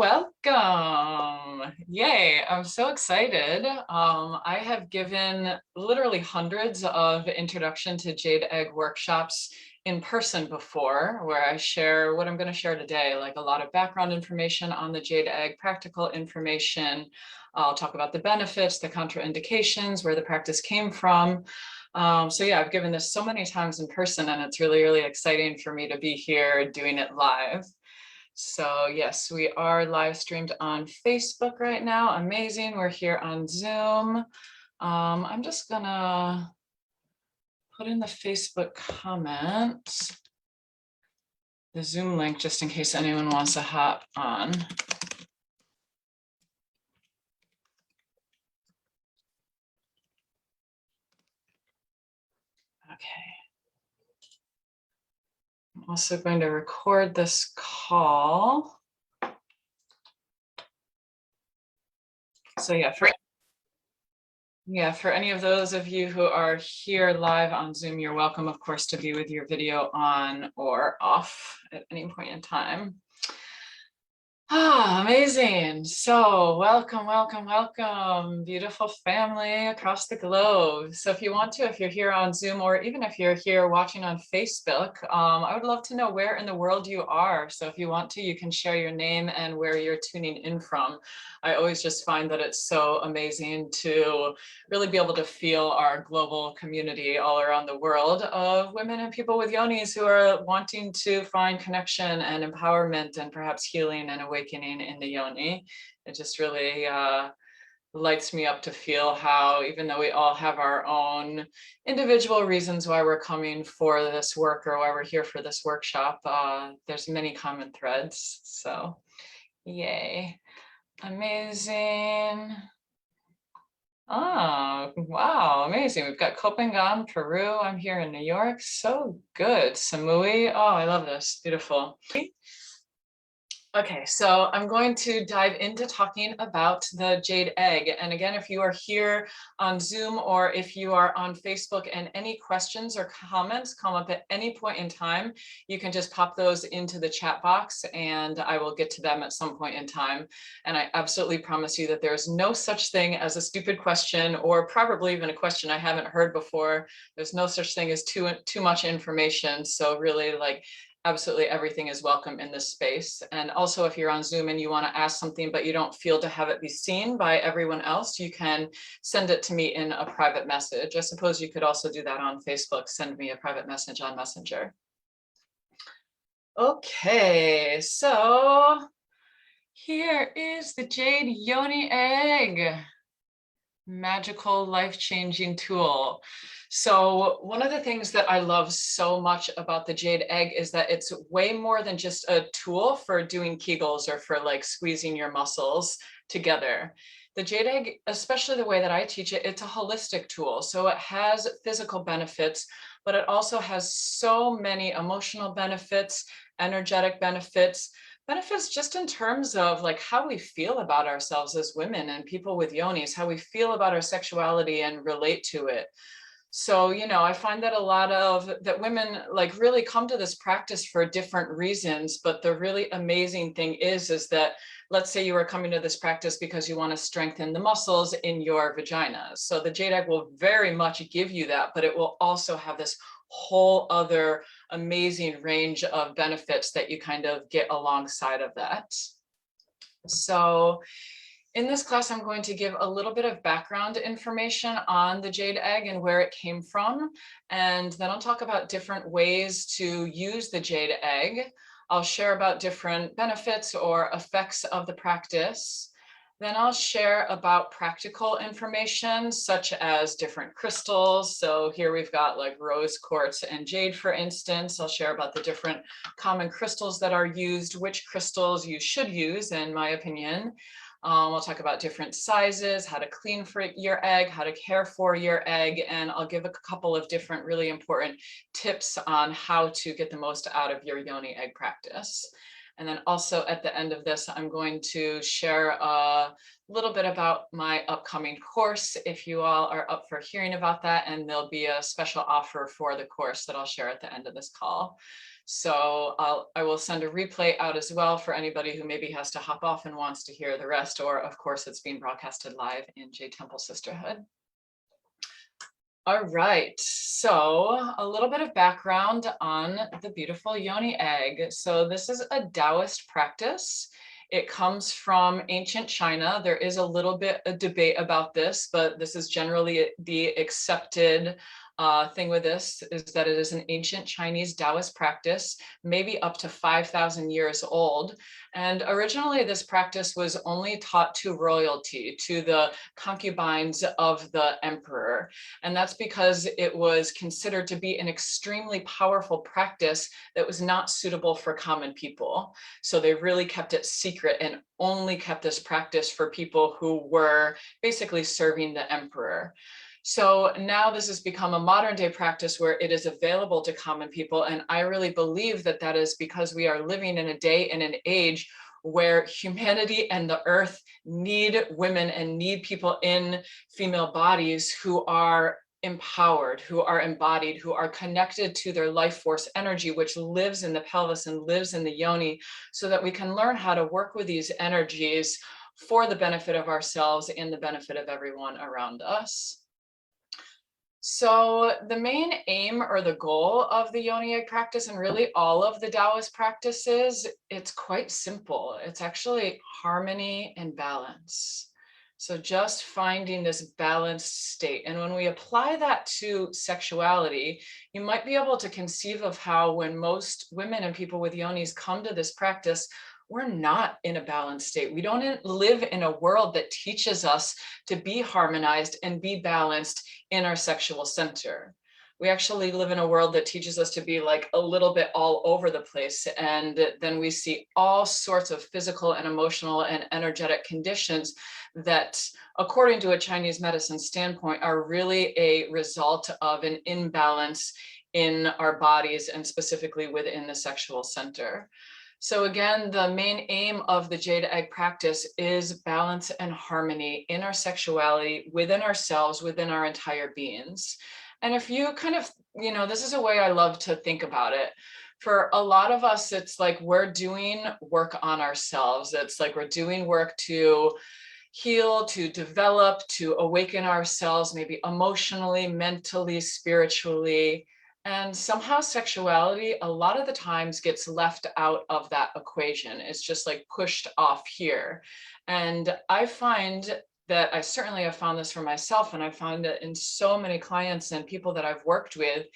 welcome. Yay, I'm so excited. I have given literally hundreds of introduction to Jade Egg workshops in person before, where I share what I'm going to share today, like a lot of background information on the Jade Egg, practical information. I'll talk about the benefits, the contraindications, where the practice came from. So yeah, I've given this so many times in person, and it's really, really exciting for me to be here doing it live. So yes, we are live streamed on Facebook right now. Amazing. We're here on Zoom. I'm just gonna put in the Facebook comments the Zoom link just in case anyone wants to hop on. Okay. I'm also going to record this call. So yeah, for any of those of you who are here live on Zoom, you're welcome, of course, to be with your video on or off at any point in time. Amazing. So welcome, welcome, welcome, beautiful family across the globe. So if you want to, if you're here on Zoom, or even if you're here watching on Facebook, I would love to know where in the world you are. So if you want to, you can share your name and where you're tuning in from. I always just find that it's so amazing to really be able to feel our global community all around the world of women and people with yonis who are wanting to find connection and empowerment and perhaps healing and awakening in the yoni. It just really lights me up to feel how, even though we all have our own individual reasons why we're coming for this work or why we're here for this workshop, there's many common threads. So yay. Amazing. Oh, wow, amazing. We've got Copenhagen, Peru. I'm here in New York. So good. Samui. Oh, I love this. Beautiful. Okay, so I'm going to dive into talking about the Jade Egg. And again, if you are here on Zoom or if you are on Facebook and any questions or comments come up at any point in time, you can just pop those into the chat box and I will get to them at some point in time. And I absolutely promise you that there's no such thing as a stupid question, or probably even a question I haven't heard before. There's no such thing as too much information. So really, like, absolutely everything is welcome in this space. And also, if you're on Zoom and you want to ask something, but you don't feel to have it be seen by everyone else, you can send it to me in a private message. I suppose you could also do that on Facebook. Send me a private message on Messenger. Okay, so here is the Jade Yoni Egg. Magical, life-changing tool. So one of the things that I love so much about the Jade Egg is that it's way more than just a tool for doing Kegels or for like squeezing your muscles together. The Jade Egg, especially the way that I teach it, it's a holistic tool. So it has physical benefits, but it also has so many emotional benefits, energetic benefits just in terms of like how we feel about ourselves as women and people with yonis, how we feel about our sexuality and relate to it. So, you know, I find that a lot of that women like really come to this practice for different reasons. But the really amazing thing is that let's say you are coming to this practice because you want to strengthen the muscles in your vagina. So the Jade Egg will very much give you that, but it will also have this whole other amazing range of benefits that you kind of get alongside of that. So in this class, I'm going to give a little bit of background information on the Jade Egg and where it came from. And then I'll talk about different ways to use the Jade Egg. I'll share about different benefits or effects of the practice. Then I'll share about practical information, such as different crystals. So here we've got like rose quartz and jade, for instance. I'll share about the different common crystals that are used, which crystals you should use, in my opinion. We'll talk about different sizes, how to clean for your egg, how to care for your egg, and I'll give a couple of different really important tips on how to get the most out of your yoni egg practice. And then also at the end of this, I'm going to share a little bit about my upcoming course, if you all are up for hearing about that, and there'll be a special offer for the course that I'll share at the end of this call. So I will send a replay out as well for anybody who maybe has to hop off and wants to hear the rest, or of course it's being broadcasted live in Jade Temple Sisterhood. All right, so a little bit of background on the beautiful yoni egg. So this is a Taoist practice. It comes from ancient China. There is a little bit of debate about this, but this is generally the accepted thing with this, is that it is an ancient Chinese Taoist practice, maybe up to 5,000 years old. And originally this practice was only taught to royalty, to the concubines of the emperor. And that's because it was considered to be an extremely powerful practice that was not suitable for common people. So they really kept it secret and only kept this practice for people who were basically serving the emperor. So now this has become a modern day practice where it is available to common people. And I really believe that that is because we are living in a day and an age where humanity and the earth need women and need people in female bodies who are empowered, who are embodied, who are connected to their life force energy, which lives in the pelvis and lives in the yoni, so that we can learn how to work with these energies for the benefit of ourselves and the benefit of everyone around us. So the main aim or the goal of the yoni egg practice, and really all of the Taoist practices, it's quite simple. It's actually harmony and balance. So just finding this balanced state. And when we apply that to sexuality, you might be able to conceive of how when most women and people with yonis come to this practice, we're not in a balanced state. We don't live in a world that teaches us to be harmonized and be balanced in our sexual center. We actually live in a world that teaches us to be like a little bit all over the place. And then we see all sorts of physical and emotional and energetic conditions that, according to a Chinese medicine standpoint, are really a result of an imbalance in our bodies and specifically within the sexual center. So again, the main aim of the Jade Egg practice is balance and harmony in our sexuality, within ourselves, within our entire beings. And if you kind of, this is a way I love to think about it. For a lot of us, it's like we're doing work on ourselves. It's like we're doing work to heal, to develop, to awaken ourselves, maybe emotionally, mentally, spiritually. And somehow sexuality a lot of the times gets left out of that equation. It's just like pushed off here. And I find that I certainly have found this for myself, and I found it in so many clients and people that I've worked with,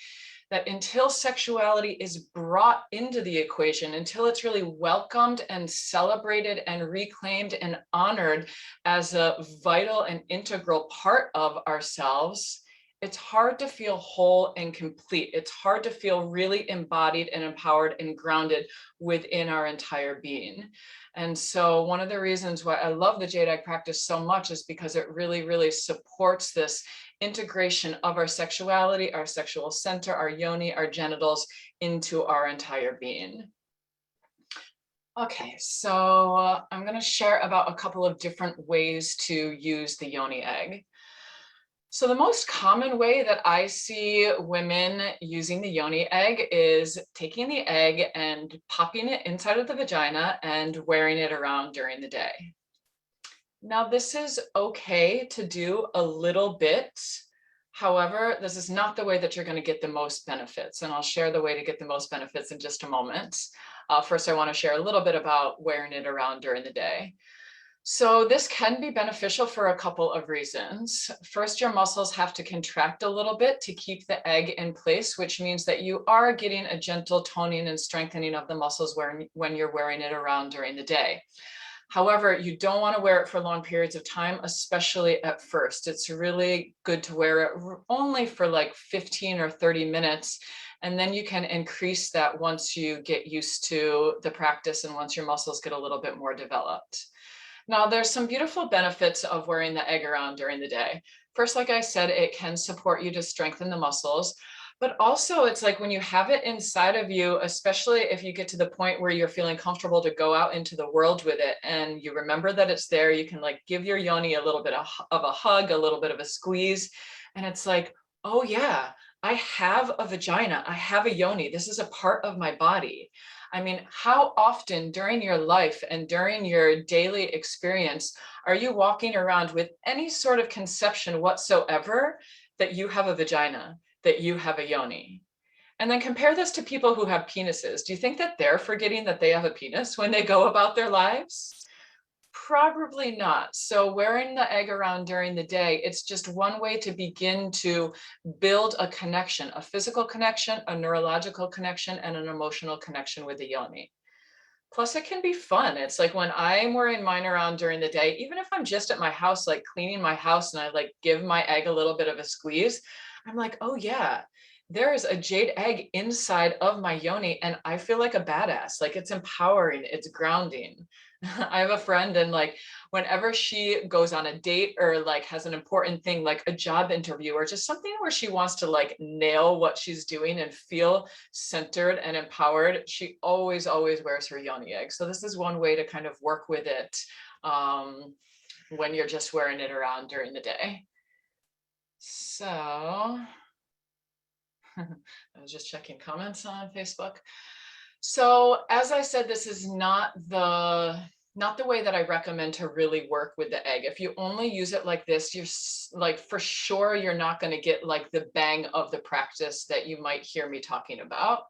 that until sexuality is brought into the equation, until it's really welcomed and celebrated and reclaimed and honored as a vital and integral part of ourselves, it's hard to feel whole and complete. It's hard to feel really embodied and empowered and grounded within our entire being. And so one of the reasons why I love the Jade Egg practice so much is because it really, really supports this integration of our sexuality, our sexual center, our yoni, our genitals into our entire being. Okay, so I'm going to share about a couple of different ways to use the yoni egg. So the most common way that I see women using the yoni egg is taking the egg and popping it inside of the vagina and wearing it around during the day. Now, this is okay to do a little bit. However, this is not the way that you're going to get the most benefits, and I'll share the way to get the most benefits in just a moment. First, I want to share a little bit about wearing it around during the day. So this can be beneficial for a couple of reasons. First, your muscles have to contract a little bit to keep the egg in place, which means that you are getting a gentle toning and strengthening of the muscles when you're wearing it around during the day. However, you don't want to wear it for long periods of time, especially at first. It's really good to wear it only for like 15 or 30 minutes. And then you can increase that once you get used to the practice and once your muscles get a little bit more developed. Now, there's some beautiful benefits of wearing the egg around during the day. First, like I said, it can support you to strengthen the muscles, but also it's like when you have it inside of you, especially if you get to the point where you're feeling comfortable to go out into the world with it and you remember that it's there, you can like give your yoni a little bit of a hug, a little bit of a squeeze. And it's like, oh yeah, I have a vagina, I have a yoni, this is a part of my body. I mean, how often during your life and during your daily experience are you walking around with any sort of conception whatsoever that you have a vagina, that you have a yoni? And then compare this to people who have penises. Do you think that they're forgetting that they have a penis when they go about their lives? Probably not. So wearing the egg around during the day, it's just one way to begin to build a connection, a physical connection, a neurological connection, and an emotional connection with the yoni. Plus, it can be fun. It's like when I'm wearing mine around during the day, even if I'm just at my house, like cleaning my house, and I like give my egg a little bit of a squeeze, I'm like, oh yeah, there is a jade egg inside of my yoni, and I feel like a badass. Like it's empowering, it's grounding. I have a friend, and like whenever she goes on a date or like has an important thing, like a job interview or just something where she wants to like nail what she's doing and feel centered and empowered, she always wears her yoni egg. So this is one way to kind of work with it when you're just wearing it around during the day. So I was just checking comments on Facebook. So as I said, this is not the way that I recommend to really work with the egg. If you only use it like this, you're like, for sure, you're not going to get like the bang of the practice that you might hear me talking about.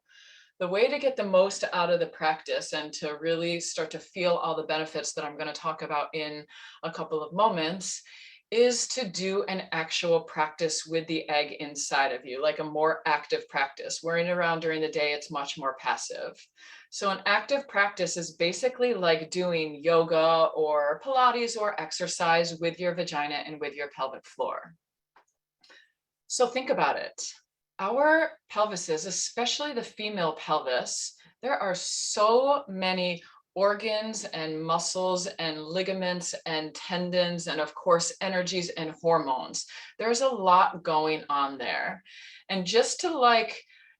The way to get the most out of the practice and to really start to feel all the benefits that I'm going to talk about in a couple of moments is to do an actual practice with the egg inside of you, like a more active practice. Wearing it around during the day, it's much more passive. So an active practice is basically like doing yoga or Pilates or exercise with your vagina and with your pelvic floor. So think about it. Our pelvises, especially the female pelvis, there are so many organs and muscles and ligaments and tendons and of course energies and hormones. There's a lot going on there. And just to like,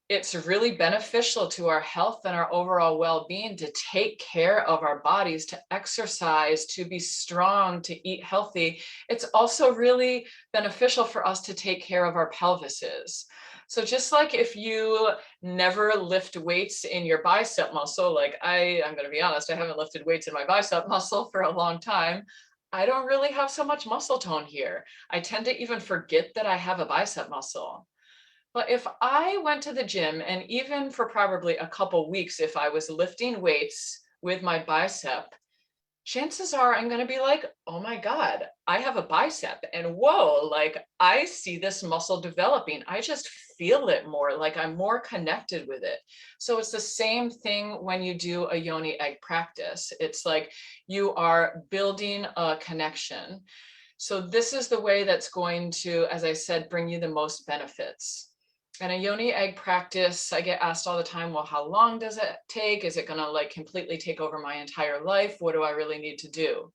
it's really beneficial to our health and our overall well-being to take care of our bodies, to exercise, to be strong, to eat healthy. It's also really beneficial for us to take care of our pelvises. So just like if you never lift weights in your bicep muscle, like I'm going to be honest, I haven't lifted weights in my bicep muscle for a long time. I don't really have so much muscle tone here. I tend to even forget that I have a bicep muscle. But if I went to the gym, and even for probably a couple weeks, if I was lifting weights with my bicep, chances are I'm going to be like, oh my God, I have a bicep, and whoa, like I see this muscle developing. I just feel it more, like I'm more connected with it. So it's the same thing when you do a yoni egg practice. It's like you are building a connection. So this is the way that's going to, as I said, bring you the most benefits. And a yoni egg practice, I get asked all the time, well, how long does it take? Is it going to like completely take over my entire life? What do I really need to do?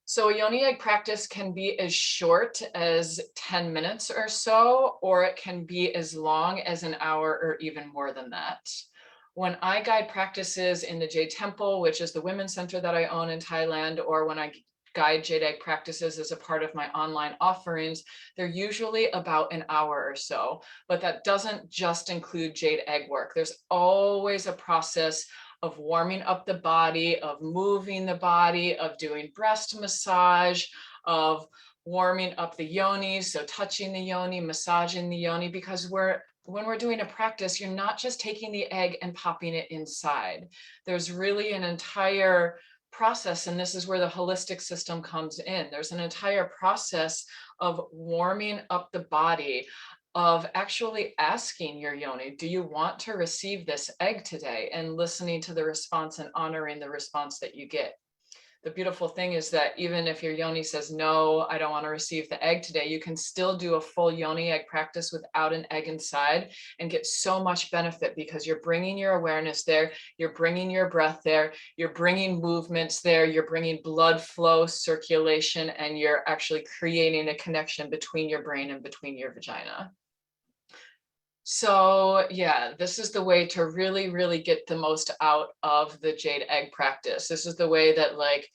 So a yoni egg practice can be as short as 10 minutes or so, or it can be as long as an hour or even more than that. When I guide practices in the Jade Temple, which is the women's center that I own in Thailand, or when I guide Jade Egg practices as a part of my online offerings, they're usually about an hour or so, but that doesn't just include Jade Egg work. There's always a process of warming up the body, of moving the body, of doing breast massage, of warming up the yoni, so touching the yoni, massaging the yoni, because when we're doing a practice, you're not just taking the egg and popping it inside. There's really an entire process, and this is where the holistic system comes in. There's an entire process of warming up the body, of actually asking your yoni, do you want to receive this egg today? And listening to the response and honoring the response that you get. The beautiful thing is that even if your yoni says, no, I don't want to receive the egg today, you can still do a full yoni egg practice without an egg inside and get so much benefit, because you're bringing your awareness there, you're bringing your breath there, you're bringing movements there, you're bringing blood flow, circulation, and you're actually creating a connection between your brain and between your vagina. So yeah, this is the way to really, really get the most out of the Jade Egg practice. This is the way that, like,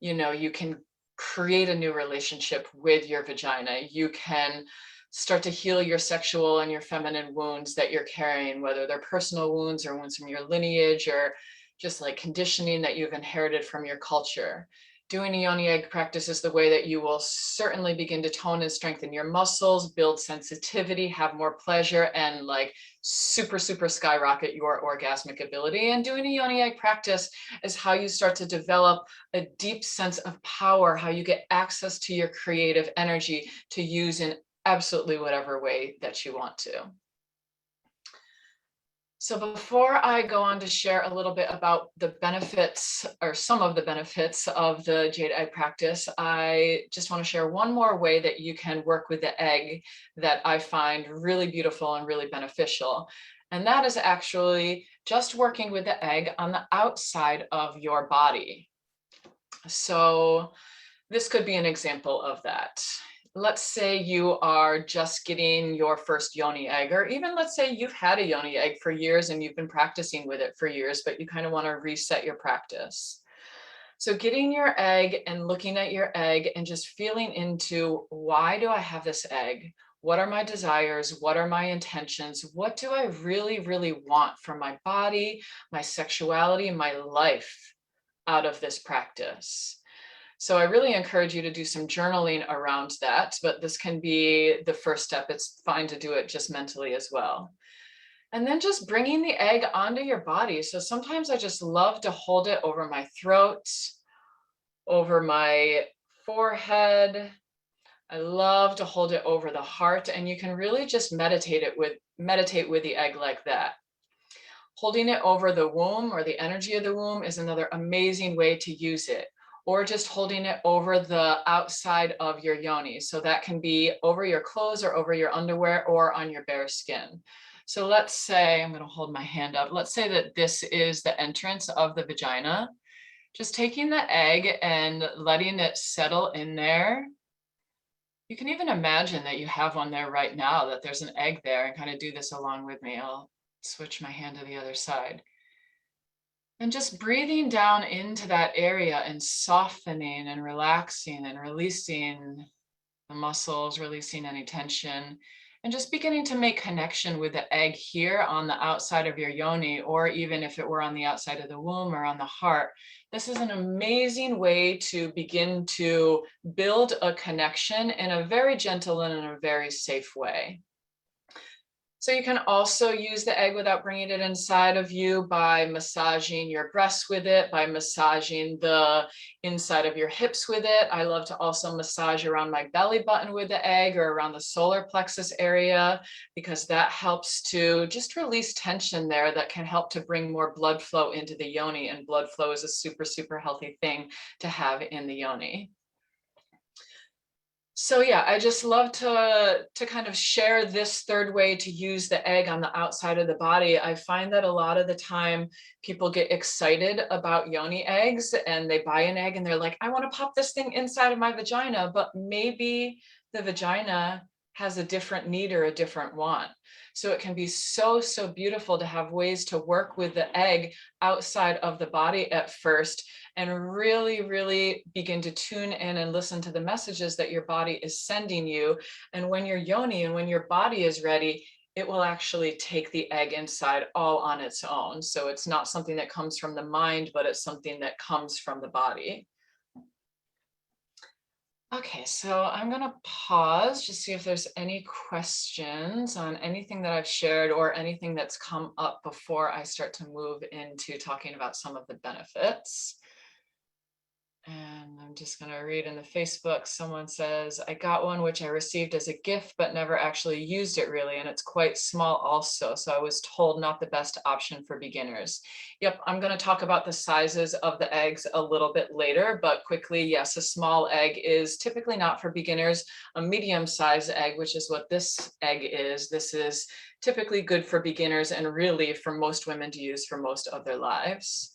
you know, you can create a new relationship with your vagina. You can start to heal your sexual and your feminine wounds that you're carrying, whether they're personal wounds or wounds from your lineage or just like conditioning that you've inherited from your culture. Doing a yoni egg practice is the way that you will certainly begin to tone and strengthen your muscles, build sensitivity, have more pleasure, and like super, super skyrocket your orgasmic ability. And doing a yoni egg practice is how you start to develop a deep sense of power, how you get access to your creative energy to use in absolutely whatever way that you want to. So before I go on to share a little bit about the benefits or some of the benefits of the Jade Egg practice, I just want to share one more way that you can work with the egg that I find really beautiful and really beneficial. And that is actually just working with the egg on the outside of your body. So this could be an example of that. Let's say you are just getting your first yoni egg, or even let's say you've had a yoni egg for years and you've been practicing with it for years, but you kind of want to reset your practice. So getting your egg and looking at your egg and just feeling into, why do I have this egg? What are my desires? What are my intentions? What do I really, really want from my body, my sexuality, my life out of this practice? So I really encourage you to do some journaling around that, but this can be the first step. It's fine to do it just mentally as well. And then just bringing the egg onto your body. So sometimes I just love to hold it over my throat, over my forehead. I love to hold it over the heart, and you can really just meditate with the egg like that. Holding it over the womb or the energy of the womb is another amazing way to use it. Or just holding it over the outside of your yoni. So that can be over your clothes or over your underwear or on your bare skin. So let's say, I'm going to hold my hand up. Let's say that this is the entrance of the vagina. Just taking the egg and letting it settle in there. You can even imagine that you have one there right now, that there's an egg there, and kind of do this along with me. I'll switch my hand to the other side. And just breathing down into that area and softening and relaxing and releasing the muscles, releasing any tension, and just beginning to make connection with the egg here on the outside of your yoni, or even if it were on the outside of the womb or on the heart. This is an amazing way to begin to build a connection in a very gentle and in a very safe way. So you can also use the egg without bringing it inside of you by massaging your breasts with it, by massaging the inside of your hips with it. I love to also massage around my belly button with the egg, or around the solar plexus area, because that helps to just release tension there that can help to bring more blood flow into the yoni. And blood flow is a super, super healthy thing to have in the yoni. So yeah, I just love to kind of share this third way to use the egg on the outside of the body. I find that a lot of the time people get excited about yoni eggs and they buy an egg and they're like, I want to pop this thing inside of my vagina, but maybe the vagina has a different need or a different want. So it can be so, so beautiful to have ways to work with the egg outside of the body at first, and really, really begin to tune in and listen to the messages that your body is sending you. And when your yoni and when your body is ready, it will actually take the egg inside all on its own. So it's not something that comes from the mind, but it's something that comes from the body. Okay, so I'm going to pause just see if there's any questions on anything that I've shared or anything that's come up before I start to move into talking about some of the benefits. And I'm just going to read in the Facebook. Someone says, I got one which I received as a gift, but never actually used it really. And it's quite small also. So I was told not the best option for beginners. Yep, I'm going to talk about the sizes of the eggs a little bit later, but quickly, yes, a small egg is typically not for beginners. A medium-sized egg, which is what this egg is, this is typically good for beginners and really for most women to use for most of their lives.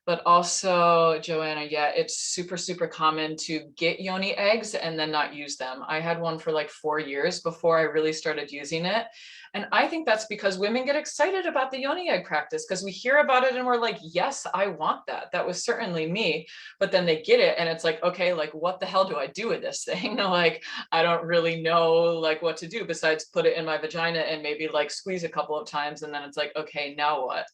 But also, Joanna, yeah, it's super, super common to get yoni eggs and then not use them. I had one for like 4 years before I really started using it. And I think that's because women get excited about the yoni egg practice because we hear about it and we're like, yes, I want that. That was certainly me. But then they get it and it's like, okay, like what the hell do I do with this thing? Like, I don't really know like what to do besides put it in my vagina and maybe like squeeze a couple of times. And then it's like, okay, now what?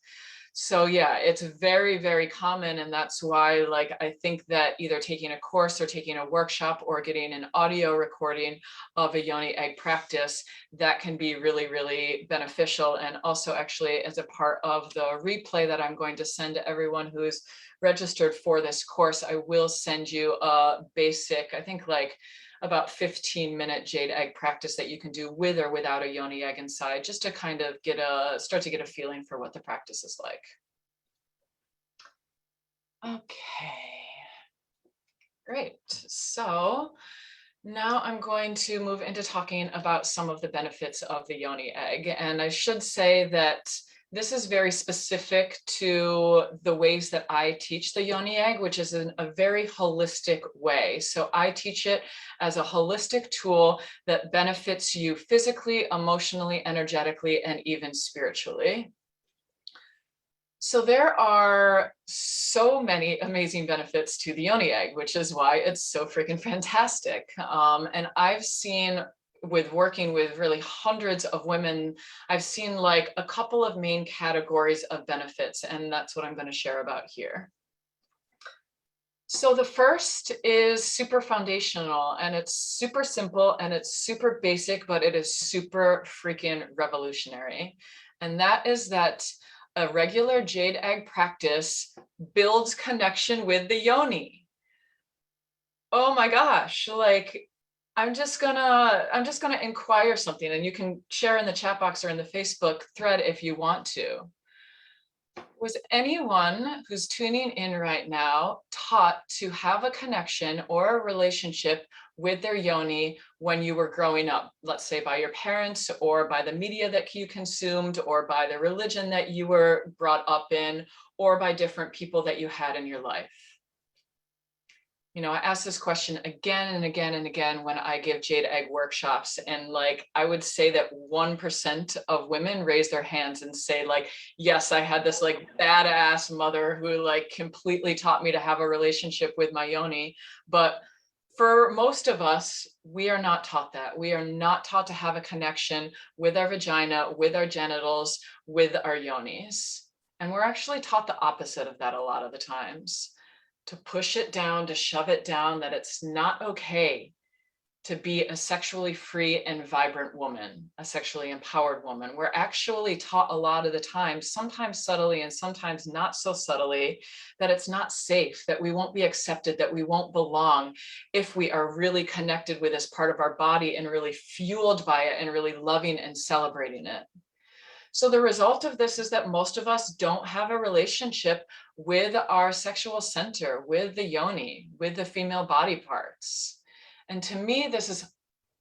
So yeah, it's very, very common. And that's why like, I think that either taking a course or taking a workshop or getting an audio recording of a yoni egg practice, that can be really, really beneficial. And also actually as a part of the replay that I'm going to send to everyone who's registered for this course, I will send you a basic, I think like about 15-minute jade egg practice that you can do with or without a yoni egg inside, just to kind of start to get a feeling for what the practice is like. Okay, great. So now I'm going to move into talking about some of the benefits of the yoni egg. And I should say that this is very specific to the ways that I teach the yoni egg, which is in a very holistic way. So I teach it as a holistic tool that benefits you physically, emotionally, energetically, and even spiritually. So there are so many amazing benefits to the yoni egg, which is why it's so freaking fantastic. And I've seen, with working with really hundreds of women, I've seen like a couple of main categories of benefits, and that's what I'm going to share about here. So the first is super foundational, and it's super simple and it's super basic, but it is super freaking revolutionary. And that is that a regular jade egg practice builds connection with the yoni. Oh my gosh, like I'm just gonna inquire something, and you can share in the chat box or in the Facebook thread if you want to. Was anyone who's tuning in right now taught to have a connection or a relationship with their yoni when you were growing up, let's say by your parents or by the media that you consumed or by the religion that you were brought up in or by different people that you had in your life? You know, I ask this question again and again and again when I give jade egg workshops, and like I would say that 1% of women raise their hands and say like, yes, I had this like badass mother who like completely taught me to have a relationship with my yoni. But for most of us, we are not taught that. We are not taught to have a connection with our vagina, with our genitals, with our yonis. And we're actually taught the opposite of that a lot of the times. To push it down, to shove it down, that it's not okay to be a sexually free and vibrant woman, a sexually empowered woman. We're actually taught a lot of the time, sometimes subtly and sometimes not so subtly, that it's not safe, that we won't be accepted, that we won't belong if we are really connected with this part of our body and really fueled by it and really loving and celebrating it. So the result of this is that most of us don't have a relationship with our sexual center, with the yoni, with the female body parts. And to me, this is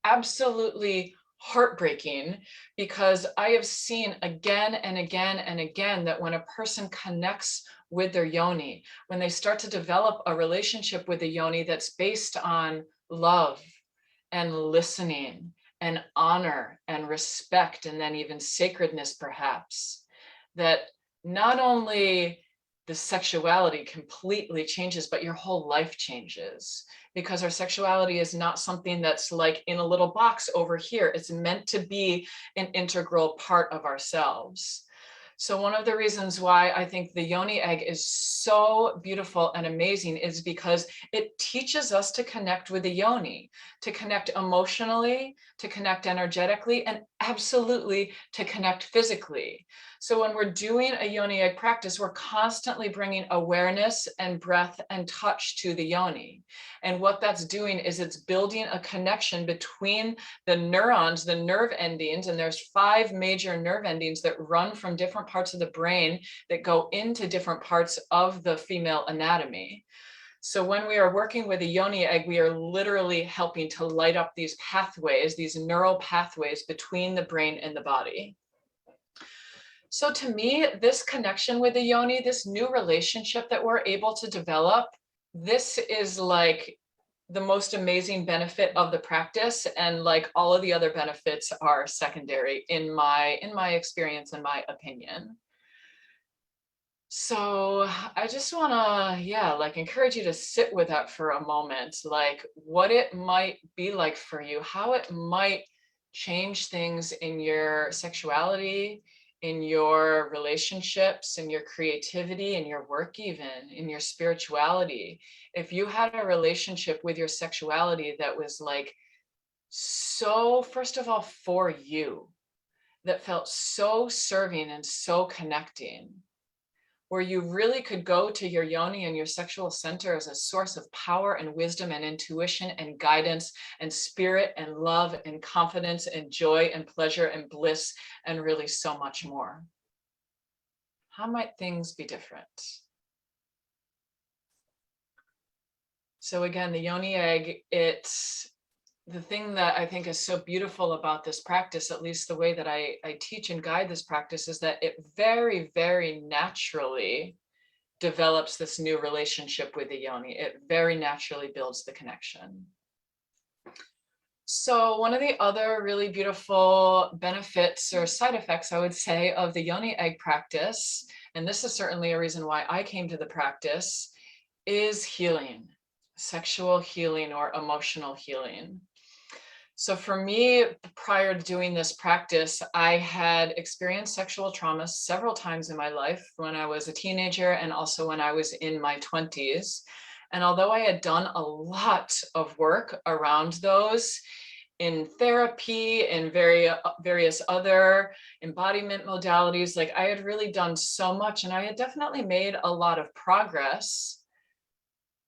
absolutely heartbreaking, because I have seen again and again and again that when a person connects with their yoni, when they start to develop a relationship with the yoni that's based on love and listening and honor and respect, and then even sacredness, perhaps, that not only the sexuality completely changes, but your whole life changes, because our sexuality is not something that's like in a little box over here. It's meant to be an integral part of ourselves. So one of the reasons why I think the yoni egg is so beautiful and amazing is because it teaches us to connect with the yoni, to connect emotionally, to connect energetically, and absolutely to connect physically. So when we're doing a yoni egg practice, we're constantly bringing awareness and breath and touch to the yoni. And what that's doing is it's building a connection between the neurons, the nerve endings, and there's 5 major nerve endings that run from different parts of the brain that go into different parts of the female anatomy. So when we are working with a yoni egg, we are literally helping to light up these pathways, these neural pathways between the brain and the body. So to me, this connection with the yoni, this new relationship that we're able to develop, this is like the most amazing benefit of the practice, and like all of the other benefits are secondary in my experience and my opinion. So I just want to, yeah, like encourage you to sit with that for a moment, like what it might be like for you, how it might change things in your sexuality, in your relationships, in your creativity, in your work, even in your spirituality. If you had a relationship with your sexuality that was like so, first of all, for you, that felt so serving and so connecting, where you really could go to your yoni and your sexual center as a source of power and wisdom and intuition and guidance and spirit and love and confidence and joy and pleasure and bliss and really so much more. How might things be different? So again, the yoni egg, it's the thing that I think is so beautiful about this practice, at least the way that I teach and guide this practice, is that it very, very naturally develops this new relationship with the yoni. It very naturally builds the connection. So one of the other really beautiful benefits or side effects, I would say, of the yoni egg practice, and this is certainly a reason why I came to the practice, is healing, sexual healing or emotional healing. So for me, prior to doing this practice, I had experienced sexual trauma several times in my life, when I was a teenager and also when I was in my 20s. And although I had done a lot of work around those in therapy and various other embodiment modalities, like I had really done so much and I had definitely made a lot of progress.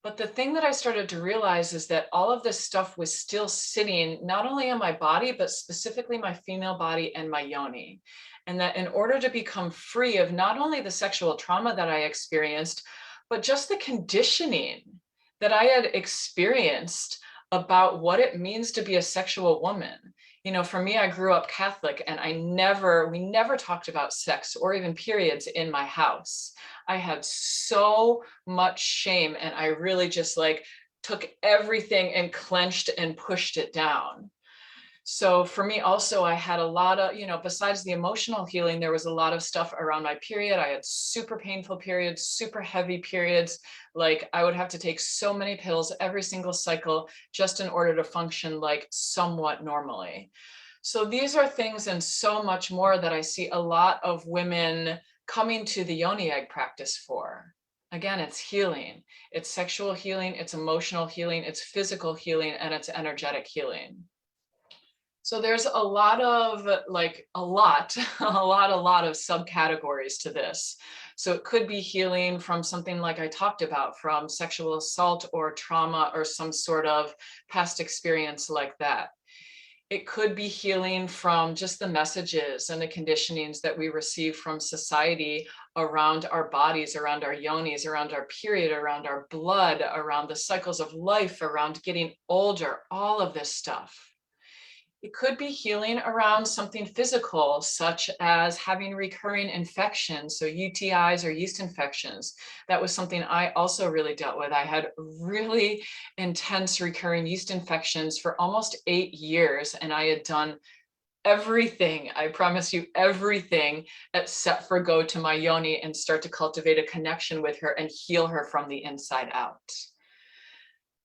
But the thing that I started to realize is that all of this stuff was still sitting not only in my body, but specifically my female body and my yoni. And that in order to become free of not only the sexual trauma that I experienced, but just the conditioning that I had experienced about what it means to be a sexual woman. You know, for me, I grew up Catholic and we never talked about sex or even periods in my house. I had so much shame and I really just like took everything and clenched and pushed it down. So for me also, I had a lot of, you know, besides the emotional healing, there was a lot of stuff around my period. I had super painful periods, super heavy periods. Like I would have to take so many pills every single cycle just in order to function like somewhat normally. So these are things and so much more that I see a lot of women coming to the yoni egg practice for. Again, it's healing. It's sexual healing, it's emotional healing, it's physical healing, and it's energetic healing. So there's a lot of like a lot of subcategories to this. So it could be healing from something like I talked about, from sexual assault or trauma or some sort of past experience like that. It could be healing from just the messages and the conditionings that we receive from society around our bodies, around our yonis, around our period, around our blood, around the cycles of life, around getting older, all of this stuff. It could be healing around something physical, such as having recurring infections, so UTIs or yeast infections. That was something I also really dealt with. I had really intense recurring yeast infections for almost 8 years, and I had done everything, I promise you, everything except for go to my yoni and start to cultivate a connection with her and heal her from the inside out.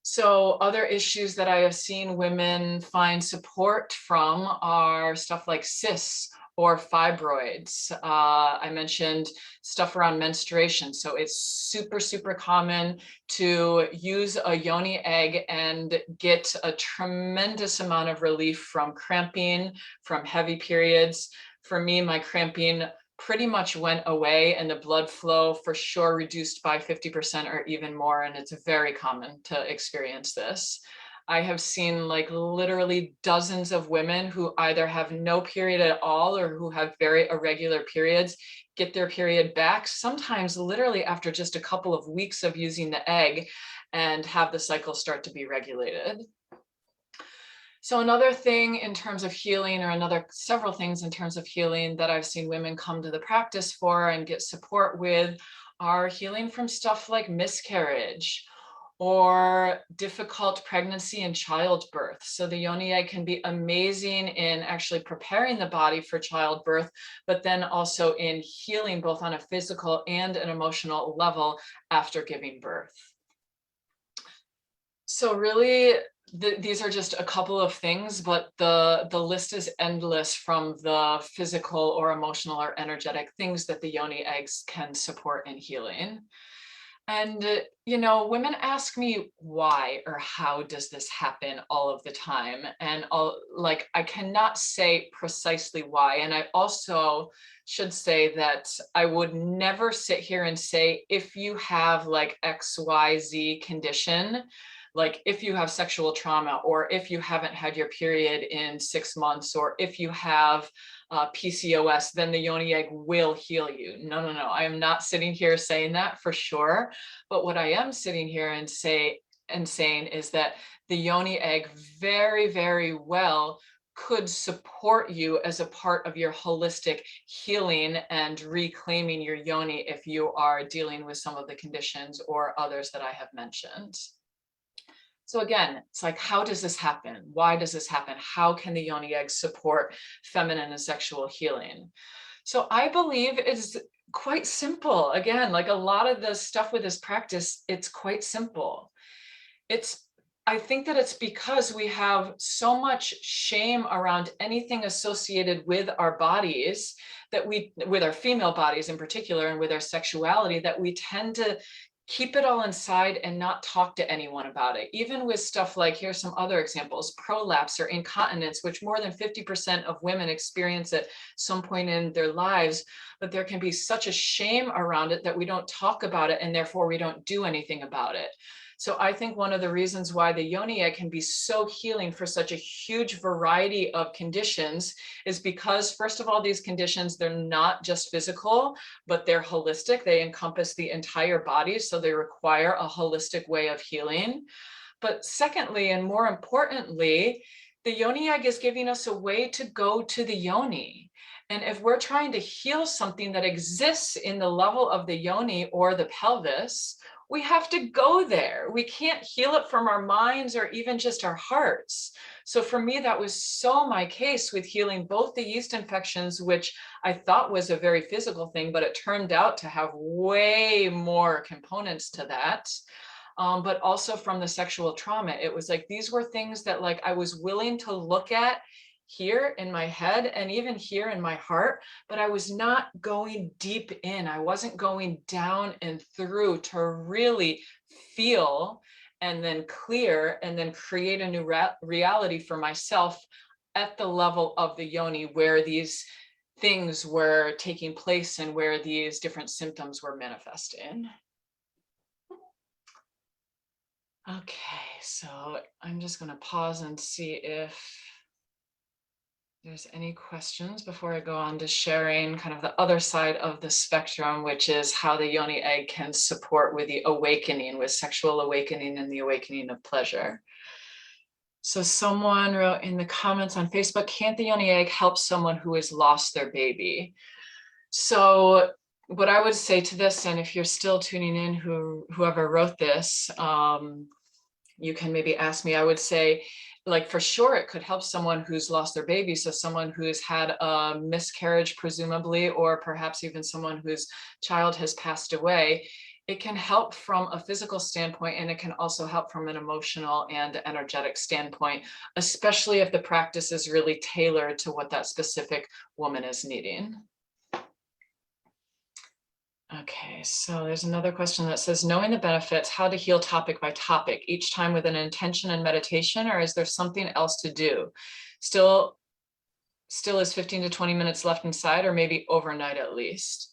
So other issues that I have seen women find support from are stuff like cysts or fibroids. I mentioned stuff around menstruation. So it's super, super common to use a yoni egg and get a tremendous amount of relief from cramping, from heavy periods. For me, my cramping pretty much went away and the blood flow for sure reduced by 50% or even more. And it's very common to experience this. I have seen like literally dozens of women who either have no period at all or who have very irregular periods get their period back, sometimes literally after just a couple of weeks of using the egg, and have the cycle start to be regulated. So another thing in terms of healing, or several things in terms of healing that I've seen women come to the practice for and get support with, are healing from stuff like miscarriage or difficult pregnancy and childbirth. So the yoni egg can be amazing in actually preparing the body for childbirth, but then also in healing both on a physical and an emotional level after giving birth. So really, these are just a couple of things, but the list is endless, from the physical or emotional or energetic things that the yoni eggs can support in healing. And, you know, women ask me why or how does this happen all of the time? And I cannot say precisely why. And I also should say that I would never sit here and say, if you have like XYZ condition, like if you have sexual trauma, or if you haven't had your period in 6 months, or if you have PCOS, then the yoni egg will heal you. No. I am not sitting here saying that for sure. But what I am sitting here and saying is that the yoni egg very, very well could support you as a part of your holistic healing and reclaiming your yoni if you are dealing with some of the conditions or others that I have mentioned. So again, it's like, how does this happen? Why does this happen? How can the yoni egg support feminine and sexual healing? So I believe it's quite simple. Again, like a lot of the stuff with this practice, it's quite simple. I think that it's because we have so much shame around anything associated with our bodies, with our female bodies in particular, and with our sexuality, that we tend to keep it all inside and not talk to anyone about it. Even with stuff like, here's some other examples, prolapse or incontinence, which more than 50% of women experience at some point in their lives, but there can be such a shame around it that we don't talk about it, and therefore we don't do anything about it. So I think one of the reasons why the yoni egg can be so healing for such a huge variety of conditions is because, first of all, these conditions, they're not just physical, but they're holistic. They encompass the entire body, so they require a holistic way of healing. But secondly, and more importantly, the yoni egg is giving us a way to go to the yoni. And if we're trying to heal something that exists in the level of the yoni or the pelvis, we have to go there. We can't heal it from our minds or even just our hearts. So for me, that was so my case with healing both the yeast infections, which I thought was a very physical thing, but it turned out to have way more components to that. But also from the sexual trauma. It was like, these were things that like I was willing to look at here in my head and even here in my heart, but I was not going deep in. I wasn't going down and through to really feel and then clear and then create a new reality for myself at the level of the yoni, where these things were taking place and where these different symptoms were manifesting. Okay, so I'm just going to pause and see if there's any questions before I go on to sharing kind of the other side of the spectrum, which is how the yoni egg can support with the awakening, with sexual awakening and the awakening of pleasure. So someone wrote in the comments on Facebook, can't the yoni egg help someone who has lost their baby? So what I would say to this, and if you're still tuning in, whoever wrote this, you can maybe ask me. I would say, like, for sure, it could help someone who's lost their baby. So someone who's had a miscarriage, presumably, or perhaps even someone whose child has passed away. It can help from a physical standpoint, and it can also help from an emotional and energetic standpoint, especially if the practice is really tailored to what that specific woman is needing. Okay, so there's another question that says, knowing the benefits, how to heal topic by topic, each time with an intention and meditation, or is there something else to do? Still is 15 to 20 minutes left inside, or maybe overnight at least.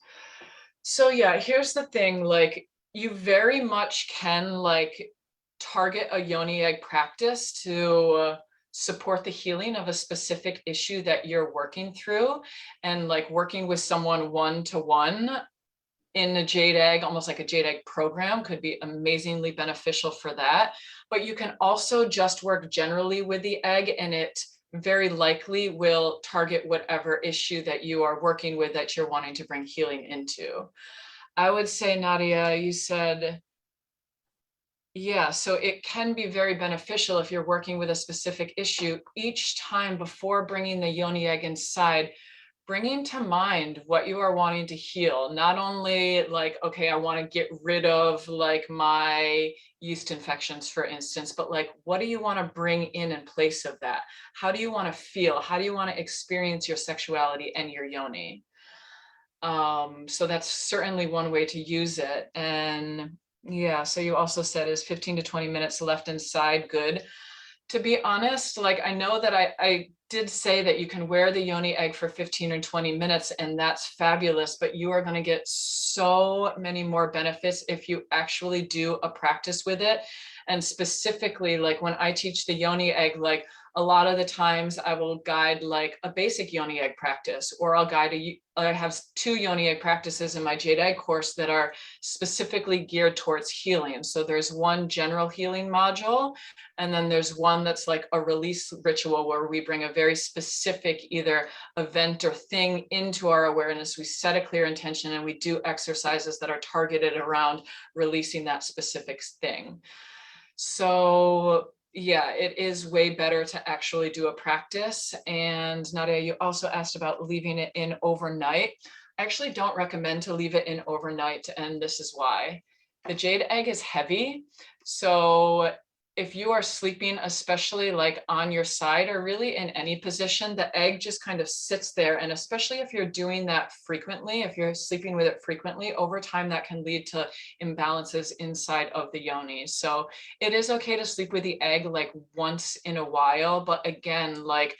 So yeah, here's the thing, like, you very much can like target a yoni egg practice to support the healing of a specific issue that you're working through, and like working with someone one-to-one in a Jade Egg, almost like a Jade Egg program, could be amazingly beneficial for that. but you can also just work generally with the egg, and it very likely will target whatever issue that you are working with that you're wanting to bring healing into. I would say, Nadia, you said, yeah, so it can be very beneficial if you're working with a specific issue. Each time before bringing the yoni egg inside, bringing to mind what you are wanting to heal. Not only like, okay, I want to get rid of like my yeast infections, for instance, but like, what do you want to bring in place of that? How do you want to feel? How do you want to experience your sexuality and your yoni? So that's certainly one way to use it. And yeah, so you also said is 15 to 20 minutes left inside good. To be honest, like I know that I did say that you can wear the yoni egg for 15 or 20 minutes, and that's fabulous, but you are going to get so many more benefits if you actually do a practice with it. And specifically, like when I teach the yoni egg, like a lot of the times I will guide like a basic yoni egg practice, or I have 2 yoni egg practices in my Jade Egg course that are specifically geared towards healing. So there's one general healing module, and then there's one that's like a release ritual where we bring a very specific either event or thing into our awareness. We set a clear intention and we do exercises that are targeted around releasing that specific thing. So yeah, it is way better to actually do a practice. And Nadia, you also asked about leaving it in overnight. I actually don't recommend to leave it in overnight, and this is why. The Jade Egg is heavy. So if you are sleeping, especially like on your side or really in any position, the egg just kind of sits there. And especially if you're doing that frequently, if you're sleeping with it frequently, over time, that can lead to imbalances inside of the yoni. So it is okay to sleep with the egg like once in a while, but again, like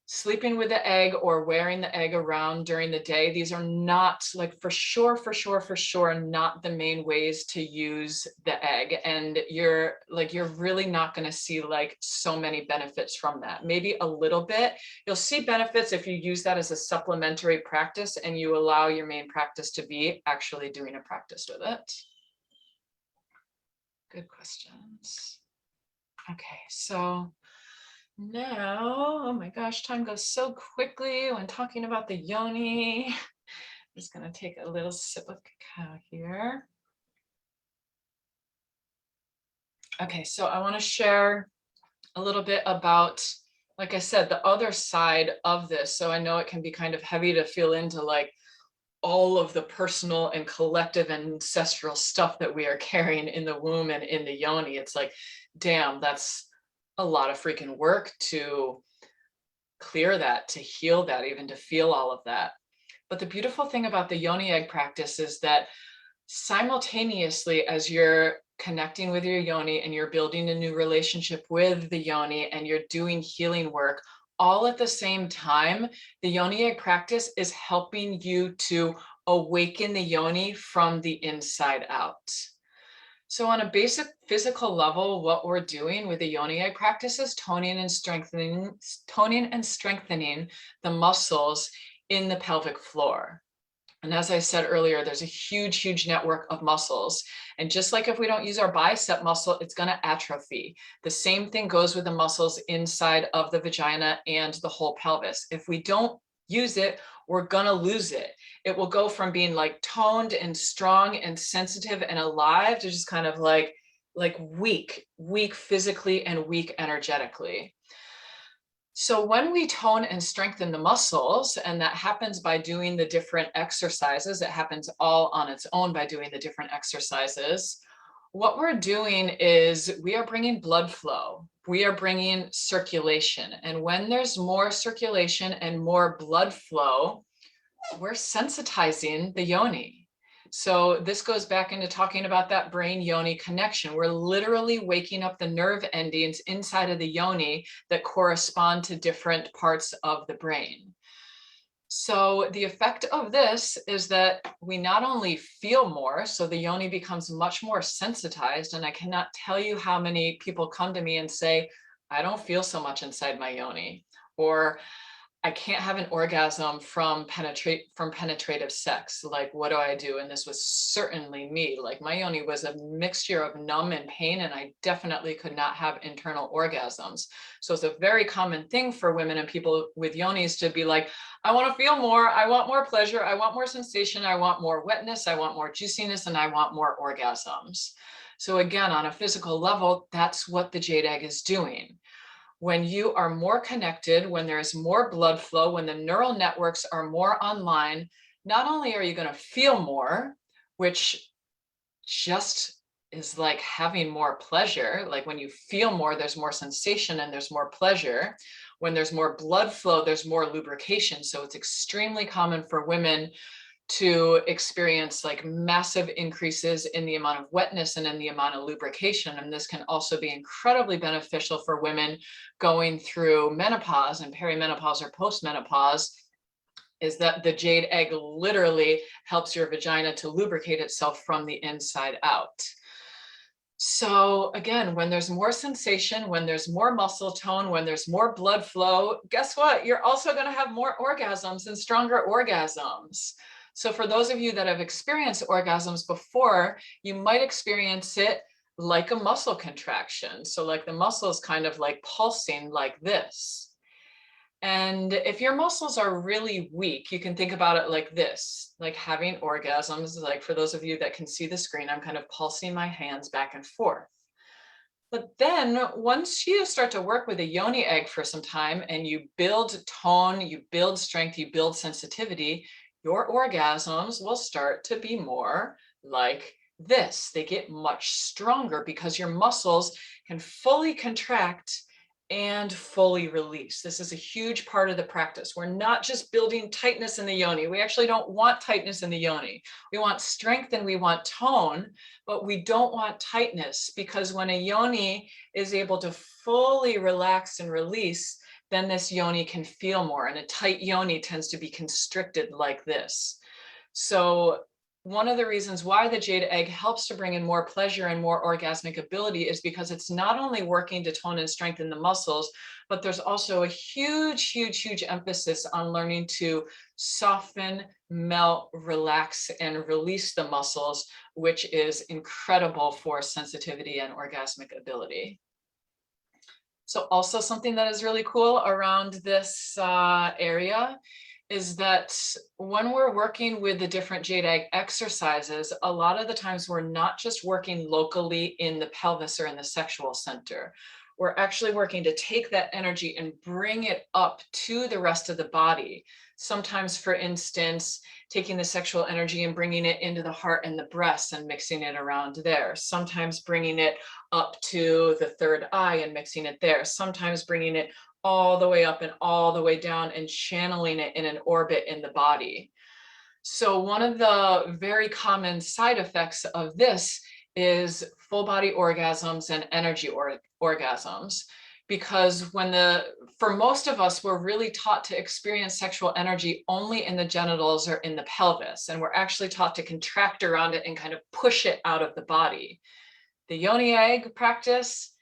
sleeping with the egg or wearing the egg around during the day, these are not like for sure, not the main ways to use the egg. And you're really not going to see like so many benefits from that. Maybe a little bit. You'll see benefits if you use that as a supplementary practice and you allow your main practice to be actually doing a practice with it. Good questions. Okay, so now, oh my gosh, time goes so quickly when talking about the yoni. I'm just going to take a little sip of cacao here. Okay, so I want to share a little bit about, like I said, the other side of this. So I know it can be kind of heavy to feel into like all of the personal and collective ancestral stuff that we are carrying in the womb and in the yoni. It's like, damn, that's a lot of freaking work to clear that, to heal that, even to feel all of that. But the beautiful thing about the yoni egg practice is that simultaneously as you're connecting with your yoni and you're building a new relationship with the yoni and you're doing healing work, all at the same time, the yoni egg practice is helping you to awaken the yoni from the inside out. So on a basic physical level, what we're doing with the yoni egg practice is toning and strengthening the muscles in the pelvic floor. And as I said earlier, there's a huge network of muscles. And just like if we don't use our bicep muscle, it's going to atrophy. The same thing goes with the muscles inside of the vagina and the whole pelvis. If we don't use it, we're going to lose it. It will go from being like toned and strong and sensitive and alive to just kind of like weak physically and weak energetically. So when we tone and strengthen the muscles, and that happens by doing the different exercises, it happens all on its own by doing the different exercises. What we're doing is we are bringing blood flow. We are bringing circulation. And when there's more circulation and more blood flow, we're sensitizing the yoni. So this goes back into talking about that brain yoni connection. We're literally waking up the nerve endings inside of the yoni that correspond to different parts of the brain. So the effect of this is that we not only feel more, so the yoni becomes much more sensitized. And I cannot tell you how many people come to me and say, I don't feel so much inside my yoni, or I can't have an orgasm from penetrative sex. Like, what do I do? And this was certainly me. Like, my yoni was a mixture of numb and pain, and I definitely could not have internal orgasms. So it's a very common thing for women and people with yonis to be like, I want to feel more, I want more pleasure, I want more sensation, I want more wetness, I want more juiciness, and I want more orgasms. So again, on a physical level, that's what the jade egg is doing. When you are more connected, when there's more blood flow, when the neural networks are more online, not only are you going to feel more, which just is like having more pleasure. Like when you feel more, there's more sensation and there's more pleasure. When there's more blood flow, there's more lubrication. So it's extremely common for women to experience like massive increases in the amount of wetness and in the amount of lubrication. And this can also be incredibly beneficial for women going through menopause and perimenopause or postmenopause, is that the jade egg literally helps your vagina to lubricate itself from the inside out. So again, when there's more sensation, when there's more muscle tone, when there's more blood flow, guess what? You're also going to have more orgasms and stronger orgasms. So for those of you that have experienced orgasms before, you might experience it like a muscle contraction. So like the muscle is kind of like pulsing like this. And if your muscles are really weak, you can think about it like this, like having orgasms. Like for those of you that can see the screen, I'm kind of pulsing my hands back and forth. But then once you start to work with a yoni egg for some time and you build tone, you build strength, you build sensitivity, your orgasms will start to be more like this. They get much stronger because your muscles can fully contract and fully release. This is a huge part of the practice. We're not just building tightness in the yoni. We actually don't want tightness in the yoni. We want strength and we want tone, but we don't want tightness, because when a yoni is able to fully relax and release, then this yoni can feel more, and a tight yoni tends to be constricted like this. So one of the reasons why the jade egg helps to bring in more pleasure and more orgasmic ability is because it's not only working to tone and strengthen the muscles, but there's also a huge, huge, huge emphasis on learning to soften, melt, relax, and release the muscles, which is incredible for sensitivity and orgasmic ability. So also something that is really cool around this area is that when we're working with the different jade egg exercises, a lot of the times we're not just working locally in the pelvis or in the sexual center. We're actually working to take that energy and bring it up to the rest of the body. Sometimes, for instance, taking the sexual energy and bringing it into the heart and the breasts and mixing it around there. Sometimes bringing it up to the third eye and mixing it there. Sometimes bringing it all the way up and all the way down and channeling it in an orbit in the body. So one of the very common side effects of this is full body orgasms and energy orgasms, because for most of us, we're really taught to experience sexual energy only in the genitals or in the pelvis, and we're actually taught to contract around it and kind of push it out of the body. The yoni egg practice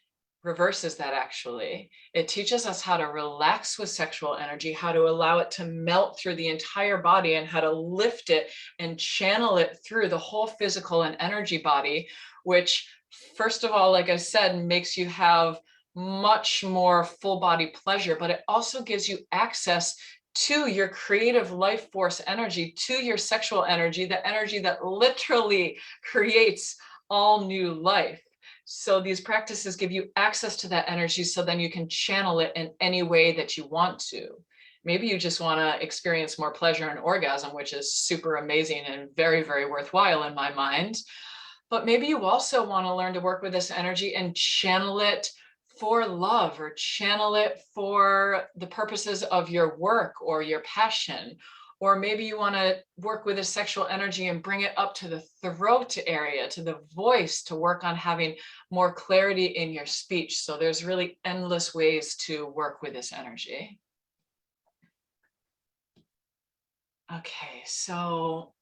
reverses that actually. It teaches us how to relax with sexual energy, how to allow it to melt through the entire body, and how to lift it and channel it through the whole physical and energy body, which, first of all, like I said, makes you have much more full body pleasure, but it also gives you access to your creative life force energy, to your sexual energy, the energy that literally creates all new life. So these practices give you access to that energy, so then you can channel it in any way that you want to. Maybe you just want to experience more pleasure and orgasm, which is super amazing and very, very worthwhile in my mind. But maybe you also want to learn to work with this energy and channel it for love, or channel it for the purposes of your work or your passion. Or maybe you want to work with a sexual energy and bring it up to the throat area, to the voice, to work on having more clarity in your speech. So there's really endless ways to work with this energy. Okay, so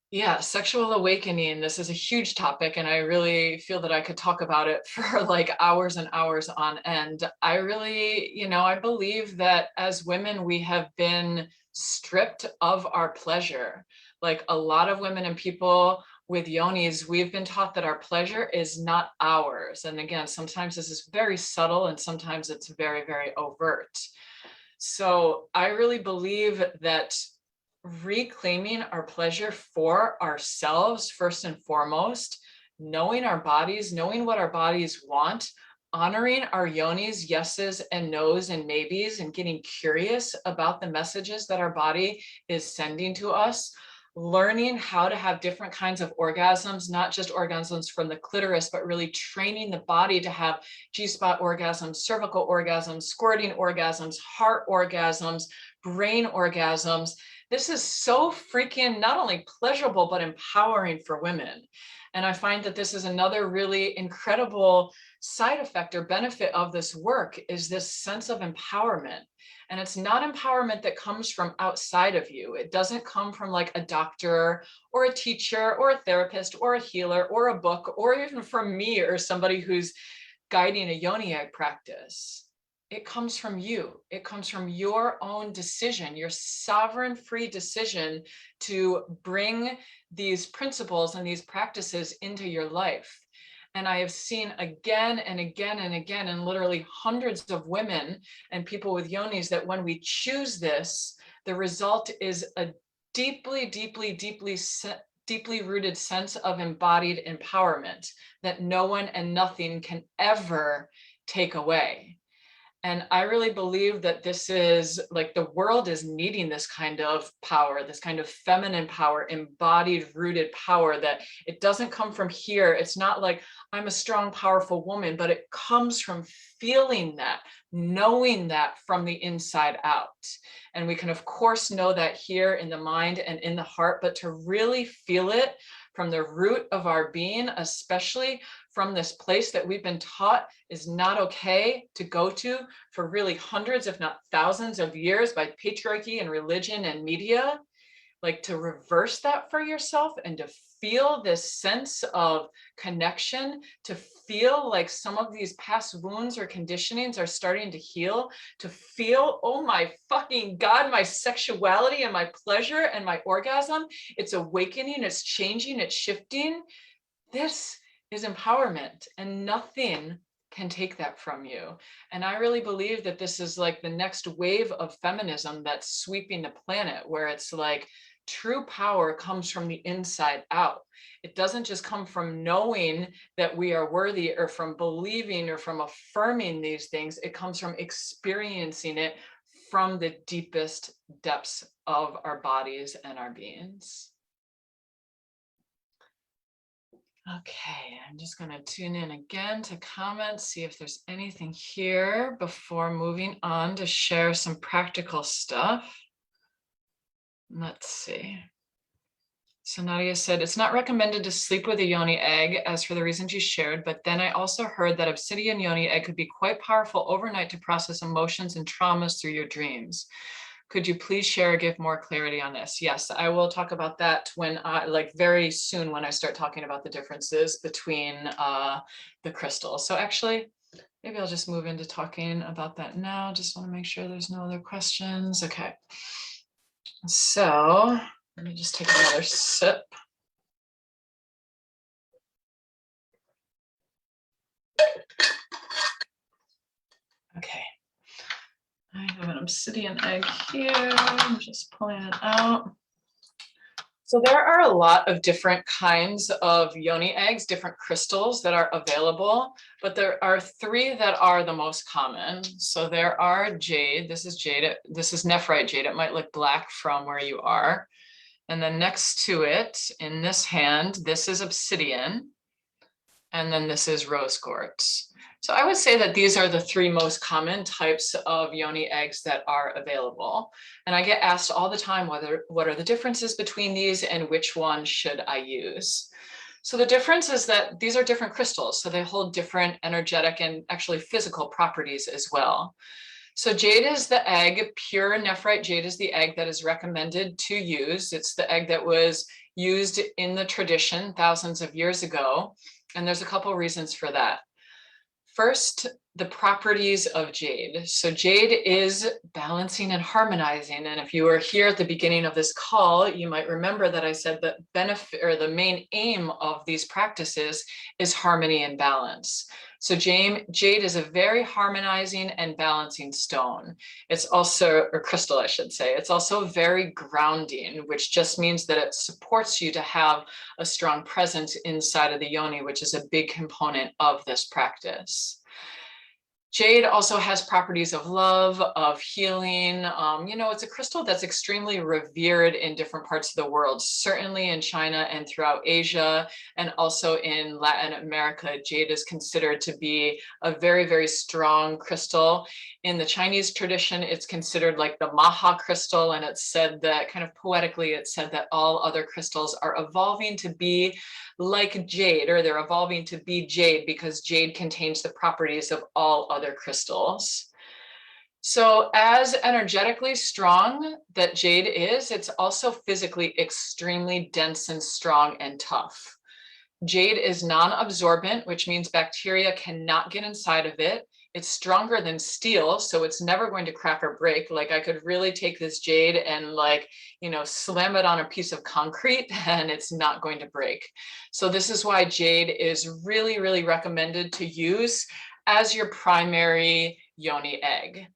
Yeah, sexual awakening. This is a huge topic, and I really feel that I could talk about it for like hours and hours on end. I really, I believe that as women, we have been stripped of our pleasure. Like a lot of women and people with yonis, we've been taught that our pleasure is not ours. And again, sometimes this is very subtle and sometimes it's very, very overt. So I really believe that reclaiming our pleasure for ourselves, first and foremost, knowing our bodies, knowing what our bodies want, honoring our yonis, yeses and nos and maybes, and getting curious about the messages that our body is sending to us, learning how to have different kinds of orgasms, not just orgasms from the clitoris, but really training the body to have G-spot orgasms, cervical orgasms, squirting orgasms, heart orgasms, brain orgasms. This is so freaking not only pleasurable, but empowering for women. And I find that this is another really incredible side effect or benefit of this work is this sense of empowerment. And it's not empowerment that comes from outside of you. It doesn't come from like a doctor or a teacher or a therapist or a healer or a book, or even from me or somebody who's guiding a yoni egg practice. It comes from you. It comes from your own decision, your sovereign free decision to bring these principles and these practices into your life. And I have seen again and again and again, and literally hundreds of women and people with yonis, that when we choose this, the result is a deeply, deeply, deeply rooted sense of embodied empowerment that no one and nothing can ever take away. And I really believe that this is like the world is needing this kind of power, this kind of feminine power, embodied, rooted power, that it doesn't come from here. It's not like I'm a strong, powerful woman, but it comes from feeling that, knowing that from the inside out. And we can, of course, know that here in the mind and in the heart, but to really feel it from the root of our being, especially from this place that we've been taught is not okay to go to for really hundreds, if not thousands of years by patriarchy and religion and media, like to reverse that for yourself and to feel this sense of connection, to feel like some of these past wounds or conditionings are starting to heal, to feel, oh my fucking God, my sexuality and my pleasure and my orgasm, it's awakening, it's changing, it's shifting. This is empowerment, and nothing can take that from you. And I really believe that this is like the next wave of feminism that's sweeping the planet, where it's like true power comes from the inside out. It doesn't just come from knowing that we are worthy or from believing or from affirming these things. It comes from experiencing it from the deepest depths of our bodies and our beings. Okay, I'm just going to tune in again to comments, see if there's anything here before moving on to share some practical stuff. Let's see. So Nadia said, it's not recommended to sleep with a yoni egg as for the reasons you shared, but then I also heard that obsidian yoni egg could be quite powerful overnight to process emotions and traumas through your dreams. Could you please share or give more clarity on this? Yes, I will talk about that when like very soon when I start talking about the differences between the crystals. So actually, maybe I'll just move into talking about that now. Just want to make sure there's no other questions. Okay. So let me just take another sip. Okay. I have an obsidian egg here. I'm just pulling it out. So there are a lot of different kinds of yoni eggs, different crystals that are available, but there are three that are the most common. So there are jade. This is jade. This is nephrite jade. It might look black from where you are. And then next to it in this hand, this is obsidian. And then this is rose quartz. So I would say that these are the three most common types of yoni eggs that are available. And I get asked all the time, what are the differences between these and which one should I use? So the difference is that these are different crystals. So they hold different energetic and actually physical properties as well. So jade is the egg, pure nephrite jade is the egg that is recommended to use. It's the egg that was used in the tradition thousands of years ago. And there's a couple reasons for that. First, the properties of jade. So jade is balancing and harmonizing. And if you were here at the beginning of this call, you might remember that I said that benefit or the main aim of these practices is harmony and balance. So jade is a very harmonizing and balancing stone. It's also, or crystal, I should say, it's also very grounding, which just means that it supports you to have a strong presence inside of the yoni, which is a big component of this practice. Jade also has properties of love, of healing. It's a crystal that's extremely revered in different parts of the world, certainly in China and throughout Asia, and also in Latin America. Jade is considered to be a very, very strong crystal. In the Chinese tradition, it's considered like the Maha crystal, and it's said that, kind of poetically, it's said that all other crystals are evolving to be like jade, or they're evolving to be jade because jade contains the properties of all other crystals. So as energetically strong that jade is, it's also physically extremely dense and strong and tough. Jade is non-absorbent, which means bacteria cannot get inside of it. It's stronger than steel, so it's never going to crack or break. Like I could really take this jade and slam it on a piece of concrete and it's not going to break. So this is why jade is really, really recommended to use as your primary yoni egg.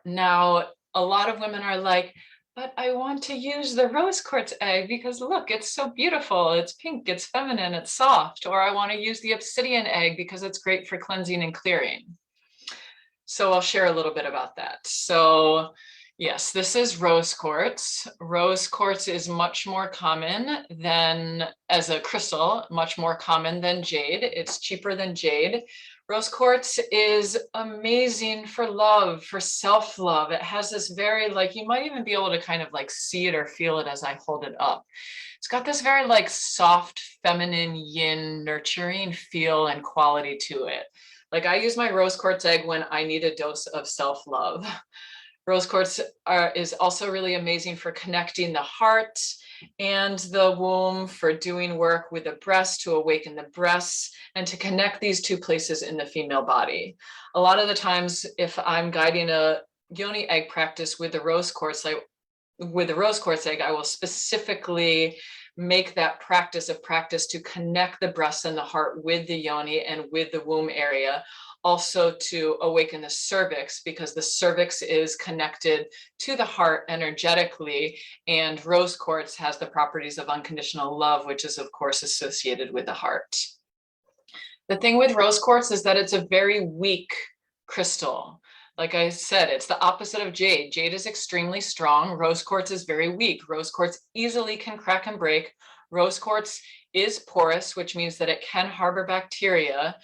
Now, a lot of women are like, but I want to use the rose quartz egg because look, it's so beautiful. It's pink, it's feminine, it's soft. Or I want to use the obsidian egg because it's great for cleansing and clearing. So I'll share a little bit about that. So yes, this is rose quartz. Rose quartz is much more common than, as a crystal, much more common than jade. It's cheaper than jade. Rose quartz is amazing for love, for self-love. It has this very, you might even be able to kind of see it or feel it as I hold it up. It's got this very soft, feminine, yin, nurturing feel and quality to it. I use my rose quartz egg when I need a dose of self-love. Rose quartz is also really amazing for connecting the heart and the womb, for doing work with the breast to awaken the breasts and to connect these two places in the female body. A lot of the times, if I'm guiding a yoni egg practice with the rose quartz, egg, I will specifically make that practice a practice to connect the breast and the heart with the yoni and with the womb area. Also to awaken the cervix, because the cervix is connected to the heart energetically, and rose quartz has the properties of unconditional love, which is of course associated with the heart. The thing with rose quartz is that it's a very weak crystal. Like I said, it's the opposite of jade. Jade is extremely strong. Rose quartz is very weak. Rose quartz easily can crack and break. Rose quartz is porous, which means that it can harbor bacteria.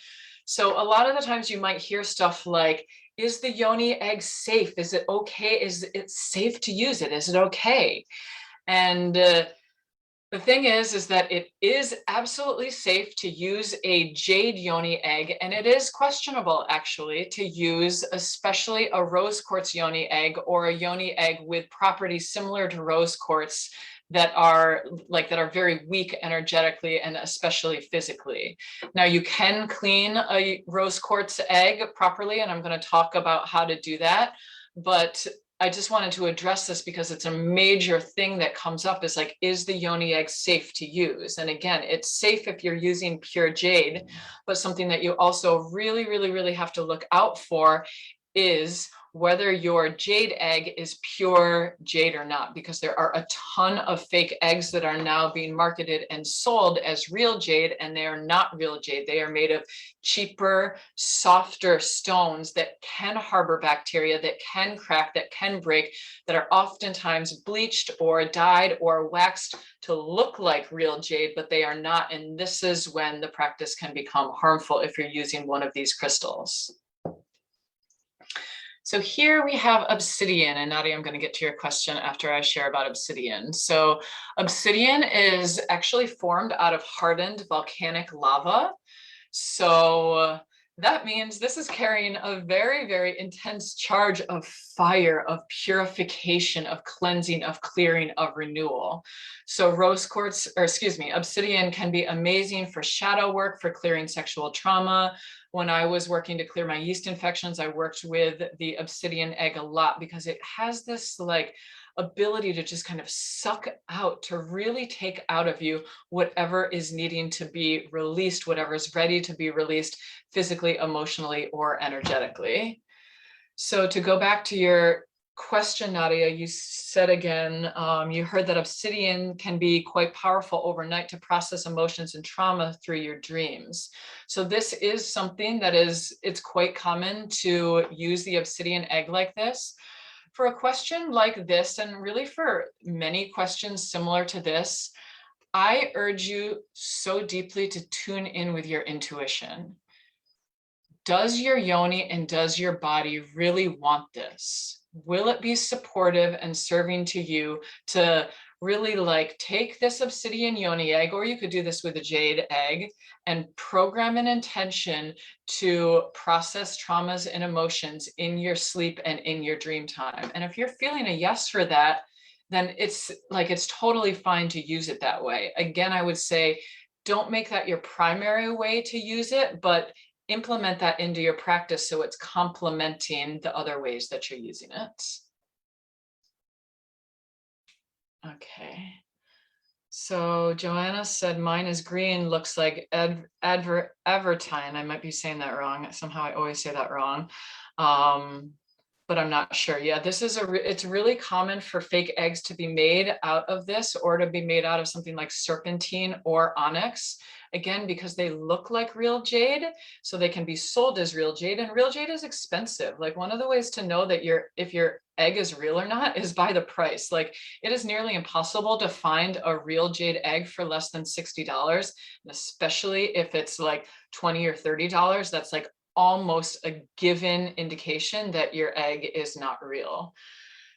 So a lot of the times you might hear stuff like, is the yoni egg safe? Is it okay? Is it safe to use it? Is it okay? And the thing is that it is absolutely safe to use a jade yoni egg, and it is questionable actually to use especially a rose quartz yoni egg or a yoni egg with properties similar to rose quartz that are very weak energetically and especially physically. Now you can clean a rose quartz egg properly, and I'm going to talk about how to do that, but I just wanted to address this because it's a major thing that comes up, is the yoni egg safe to use? And again, it's safe if you're using pure jade, but something that you also really, really, really have to look out for is whether your jade egg is pure jade or not, because there are a ton of fake eggs that are now being marketed and sold as real jade, and they are not real jade. They are made of cheaper, softer stones that can harbor bacteria, that can crack, that can break, that are oftentimes bleached or dyed or waxed to look like real jade, but they are not. And this is when the practice can become harmful if you're using one of these crystals. So here we have obsidian, and Nadia, I'm going to get to your question after I share about obsidian. So obsidian is actually formed out of hardened volcanic lava. So That means this is carrying a very, very intense charge of fire, of purification, of cleansing, of clearing, of renewal. So rose quartz, or excuse me, obsidian can be amazing for shadow work, for clearing sexual trauma. When I was working to clear my yeast infections, I worked with the obsidian egg a lot because it has this like ability to just kind of suck out, to really take out of you whatever is needing to be released, whatever is ready to be released physically, emotionally, or energetically. So to go back to your question, Nadia, you said again, you heard that obsidian can be quite powerful overnight to process emotions and trauma through your dreams. So this is something that it's quite common to use the obsidian egg like this. For a question like this, and really for many questions similar to this, I urge you so deeply to tune in with your intuition. Does your yoni and does your body really want this? Will it be supportive and serving to you to really like take this obsidian yoni egg, or you could do this with a jade egg, and program an intention to process traumas and emotions in your sleep and in your dream time? And if you're feeling a yes for that, then it's totally fine to use it that way. Again, I would say, don't make that your primary way to use it, but implement that into your practice so it's complementing the other ways that you're using it. Okay. So Joanna said, mine is green, looks like Avertine. I might be saying that wrong. Somehow I always say that wrong. But I'm not sure. Yeah, this is it's really common for fake eggs to be made out of this, or to be made out of something like serpentine or onyx. Again, because they look like real jade, so they can be sold as real jade, and real jade is expensive. Like, one of the ways to know that if your egg is real or not is by the price. Like, it is nearly impossible to find a real jade egg for less than $60, and especially if it's like $20 or $30, that's like almost a given indication that your egg is not real.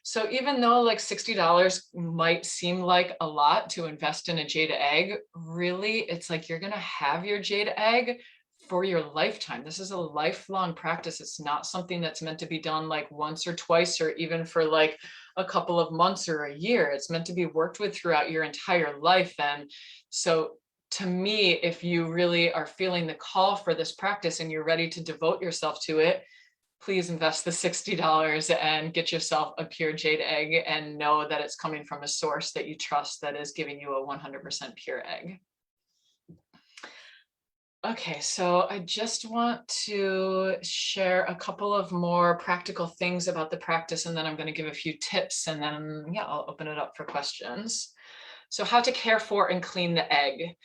So even though like $60 might seem like a lot to invest in a jade egg, really it's like you're going to have your jade egg for your lifetime. This is a lifelong practice. It's not something that's meant to be done like once or twice, or even for like a couple of months or a year. It's meant to be worked with throughout your entire life. And so to me, if you really are feeling the call for this practice and you're ready to devote yourself to it, please invest the $60 and get yourself a pure jade egg, and know that it's coming from a source that you trust, that is giving you a 100% pure egg. Okay, so I just want to share a couple of more practical things about the practice, and then I'm going to give a few tips, and then I'll open it up for questions. So how to care for and clean the egg.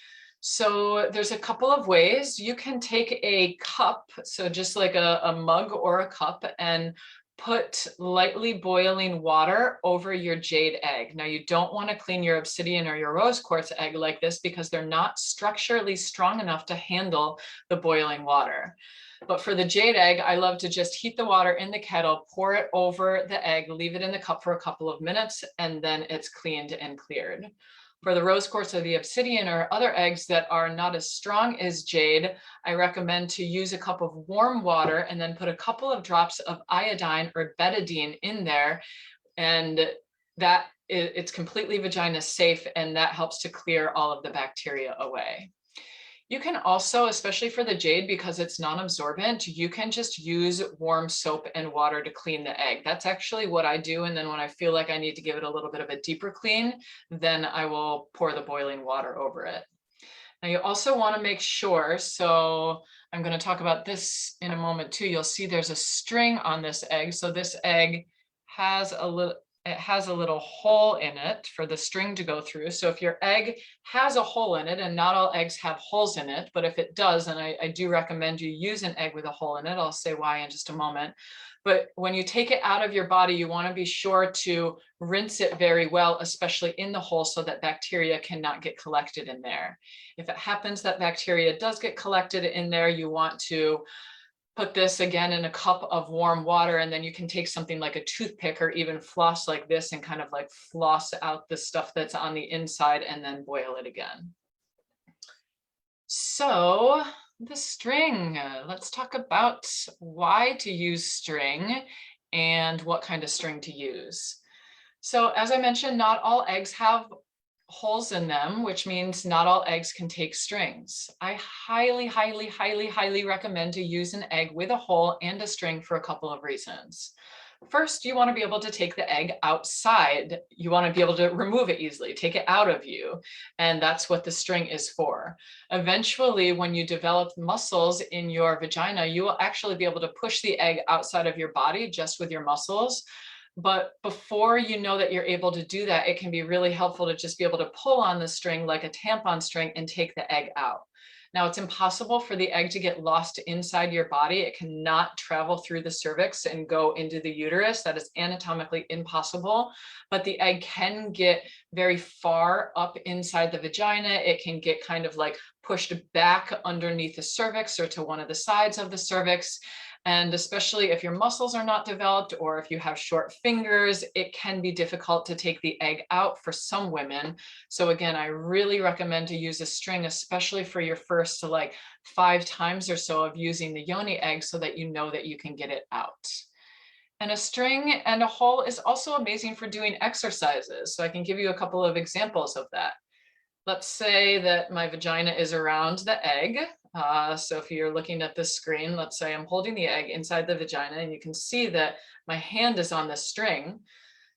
So there's a couple of ways. You can take a cup, so just like a mug or a cup, and put lightly boiling water over your jade egg. Now, you don't want to clean your obsidian or your rose quartz egg like this, because they're not structurally strong enough to handle the boiling water. But for the jade egg, I love to just heat the water in the kettle, pour it over the egg, leave it in the cup for a couple of minutes, and then it's cleaned and cleared. For the rose quartz or the obsidian or other eggs that are not as strong as jade, I recommend to use a cup of warm water and then put a couple of drops of iodine or betadine in there, and that it's completely vagina safe, and that helps to clear all of the bacteria away. You can also, especially for the jade, because it's non-absorbent, you can just use warm soap and water to clean the egg. That's actually what I do. And then when I feel like I need to give it a little bit of a deeper clean, then I will pour the boiling water over it. Now, you also want to make sure, so I'm going to talk about this in a moment too. You'll see there's a string on this egg. So this egg has a little hole in it for the string to go through. So if your egg has a hole in it, and not all eggs have holes in it, but if it does, and I do recommend you use an egg with a hole in it. I'll say why in just a moment. But when you take it out of your body, you want to be sure to rinse it very well, especially in the hole, so that bacteria cannot get collected in there. If it happens that bacteria does get collected in there, you want to put this again in a cup of warm water, and then you can take something like a toothpick or even floss like this and kind of like floss out the stuff that's on the inside, and then boil it again. So the string. Let's talk about why to use string and what kind of string to use. So as I mentioned, not all eggs have holes in them, which means not all eggs can take strings. I highly, highly, highly, highly recommend to use an egg with a hole and a string for a couple of reasons. First, you want to be able to take the egg outside. You want to be able to remove it easily, take it out of you. And that's what the string is for. Eventually, when you develop muscles in your vagina, you will actually be able to push the egg outside of your body just with your muscles. But before you know that you're able to do that, it can be really helpful to just be able to pull on the string like a tampon string and take the egg out. Now, it's impossible for the egg to get lost inside your body. It cannot travel through the cervix and go into the uterus. That is anatomically impossible. But the egg can get very far up inside the vagina. It can get kind of like pushed back underneath the cervix or to one of the sides of the cervix. And especially if your muscles are not developed or if you have short fingers, it can be difficult to take the egg out for some women. So again, I really recommend to use a string, especially for your first like 5 times or so of using the yoni egg so that you know that you can get it out. And a string and a hole is also amazing for doing exercises. So I can give you a couple of examples of that. Let's say that my vagina is around the egg. So if you're looking at this screen, let's say I'm holding the egg inside the vagina and you can see that my hand is on the string.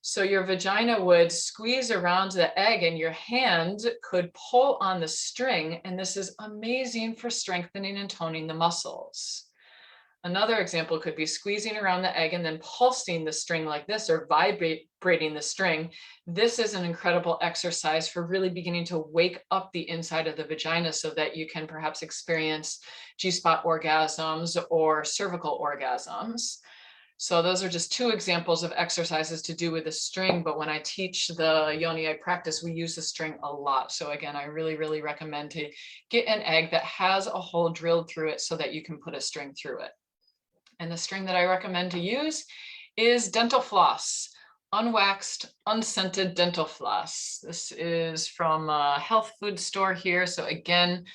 So your vagina would squeeze around the egg and your hand could pull on the string. And this is amazing for strengthening and toning the muscles. Another example could be squeezing around the egg and then pulsing the string like this or vibrating the string. This is an incredible exercise for really beginning to wake up the inside of the vagina so that you can perhaps experience G-spot orgasms or cervical orgasms. So those are just 2 examples of exercises to do with the string. But when I teach the yoni egg practice, we use the string a lot. So again, I really, really recommend to get an egg that has a hole drilled through it so that you can put a string through it. And the string that I recommend to use is dental floss, unwaxed, unscented dental floss. This is from a health food store here. So again,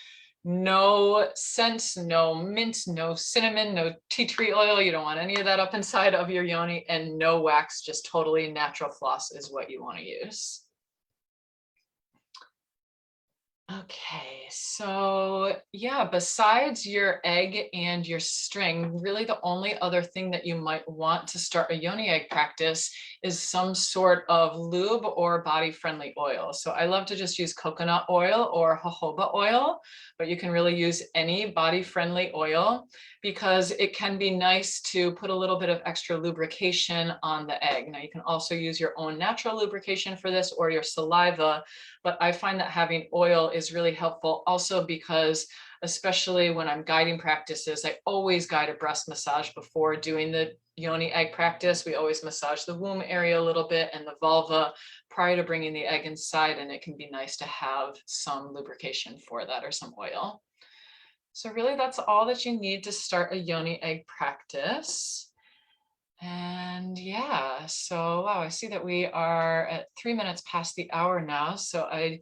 no scents, no mint, no cinnamon, no tea tree oil. You don't want any of that up inside of your yoni, and no wax, just totally natural floss is what you want to use. Okay, so yeah, besides your egg and your string, really the only other thing that you might want to start a yoni egg practice is some sort of lube or body-friendly oil. So I love to just use coconut oil or jojoba oil, but you can really use any body-friendly oil because it can be nice to put a little bit of extra lubrication on the egg. Now you can also use your own natural lubrication for this or your saliva, but I find that having oil is really helpful also because especially when I'm guiding practices, I always guide a breast massage before doing the yoni egg practice. We always massage the womb area a little bit and the vulva prior to bringing the egg inside, and it can be nice to have some lubrication for that or some oil. So really that's all that you need to start a yoni egg practice. And yeah, so wow, I see that we are at 3 minutes past the hour now. So I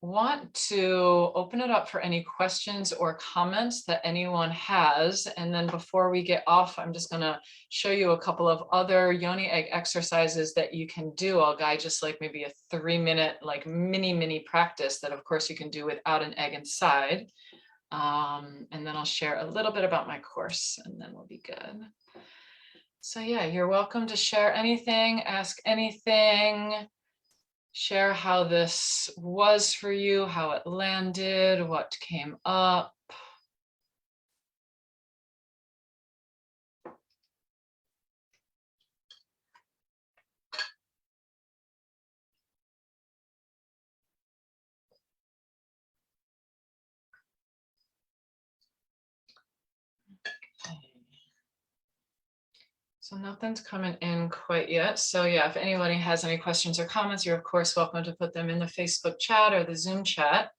want to open it up for any questions or comments that anyone has. And then before we get off, I'm just going to show you a couple of other yoni egg exercises that you can do. I'll guide just like maybe a 3-minute like mini practice that of course you can do without an egg inside. And then I'll share a little bit about my course and then we'll be good. So yeah, you're welcome to share anything, ask anything, share how this was for you, how it landed, what came up. So nothing's coming in quite yet. So yeah, if anybody has any questions or comments, you're of course welcome to put them in the Facebook chat or the Zoom chat.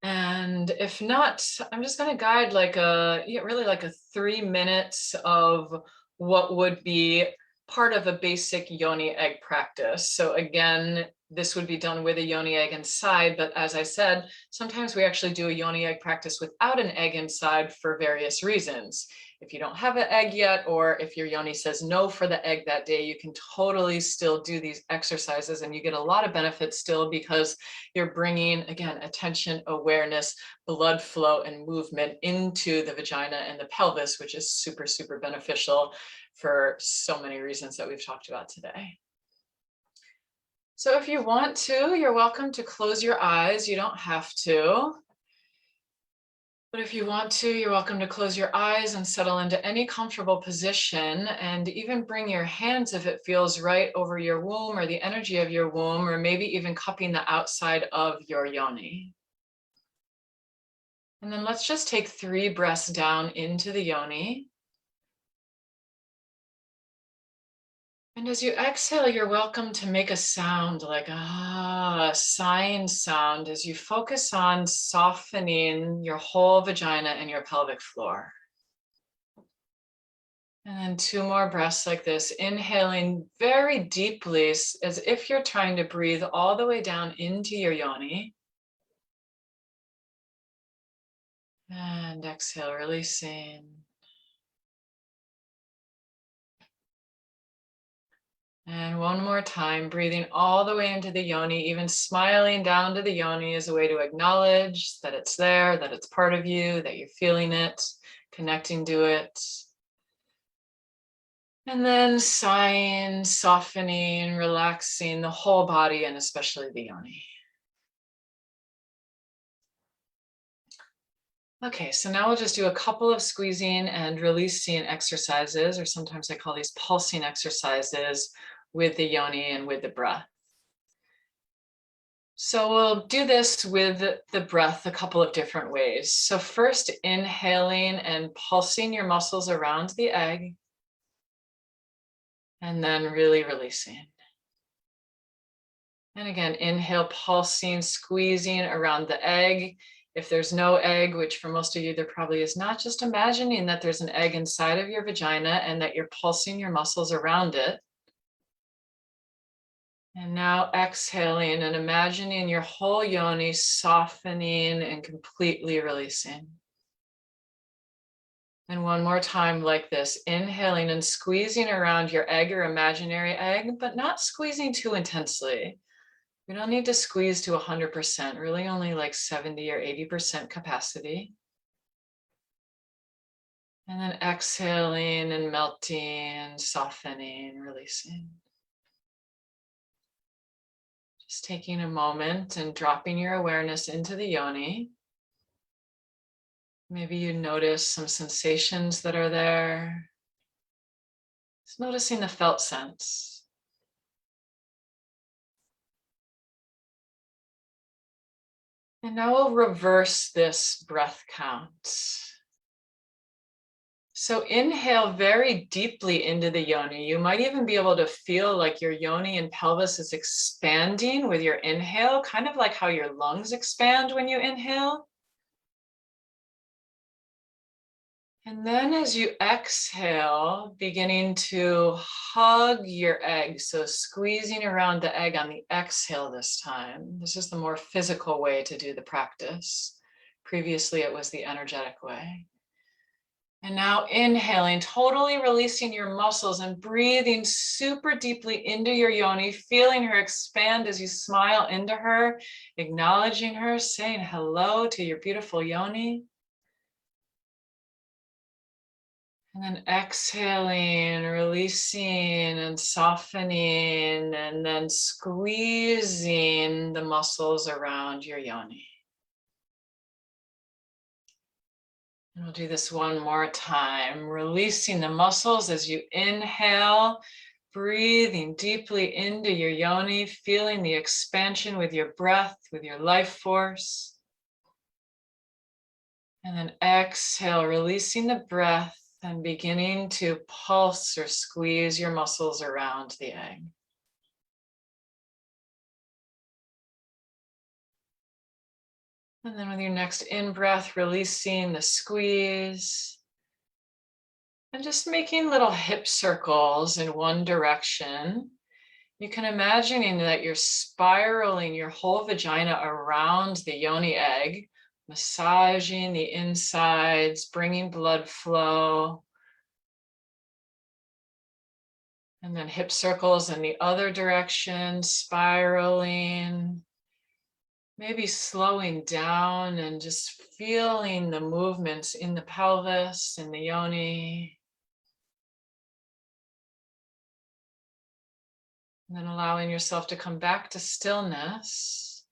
And if not, I'm just going to guide like really like a 3 minutes of what would be part of a basic yoni egg practice. So again, this would be done with a yoni egg inside, but as I said, sometimes we actually do a yoni egg practice without an egg inside for various reasons. If you don't have an egg yet, or if your yoni says no for the egg that day, you can totally still do these exercises and you get a lot of benefits still because you're bringing, again, attention, awareness, blood flow and movement into the vagina and the pelvis, which is super, super beneficial for so many reasons that we've talked about today. So if you want to, you're welcome to close your eyes. You don't have to. But if you want to, you're welcome to close your eyes and settle into any comfortable position, and even bring your hands, if it feels right, over your womb or the energy of your womb, or maybe even cupping the outside of your yoni. And then let's just take 3 breaths down into the yoni. And as you exhale, you're welcome to make a sound like a sighing sound as you focus on softening your whole vagina and your pelvic floor. And then 2 more breaths like this, inhaling very deeply as if you're trying to breathe all the way down into your yoni. And exhale, releasing. And one more time, breathing all the way into the yoni, even smiling down to the yoni as a way to acknowledge that it's there, that it's part of you, that you're feeling it, connecting to it. And then sighing, softening, relaxing the whole body and especially the yoni. Okay, so now we'll just do a couple of squeezing and releasing exercises, or sometimes I call these pulsing exercises, with the yoni and with the breath. So we'll do this with the breath a couple of different ways. So first, inhaling and pulsing your muscles around the egg, and then really releasing. And again, inhale, pulsing, squeezing around the egg. If there's no egg, which for most of you there probably is not, just imagining that there's an egg inside of your vagina and that you're pulsing your muscles around it. And now exhaling and imagining your whole yoni softening and completely releasing. And one more time like this, inhaling and squeezing around your egg or imaginary egg, but not squeezing too intensely. We don't need to squeeze to 100%, really only like 70 or 80% capacity. And then exhaling and melting, softening, releasing. Just taking a moment and dropping your awareness into the yoni. Maybe you notice some sensations that are there. Just noticing the felt sense. And now we'll reverse this breath count. So inhale very deeply into the yoni. You might even be able to feel like your yoni and pelvis is expanding with your inhale, kind of like how your lungs expand when you inhale. And then as you exhale, beginning to hug your egg. So squeezing around the egg on the exhale this time. This is the more physical way to do the practice. Previously, it was the energetic way. And now inhaling, totally releasing your muscles and breathing super deeply into your yoni, feeling her expand as you smile into her, acknowledging her, saying hello to your beautiful yoni. And then exhaling, releasing and softening, and then squeezing the muscles around your yoni. And we'll do this one more time, releasing the muscles as you inhale, breathing deeply into your yoni, feeling the expansion with your breath, with your life force. And then exhale, releasing the breath and beginning to pulse or squeeze your muscles around the egg. And then with your next in-breath, releasing the squeeze. And just making little hip circles in one direction. You can imagine that you're spiraling your whole vagina around the yoni egg, massaging the insides, bringing blood flow. And then hip circles in the other direction, spiraling. Maybe slowing down and just feeling the movements in the pelvis, in the yoni. And then allowing yourself to come back to stillness.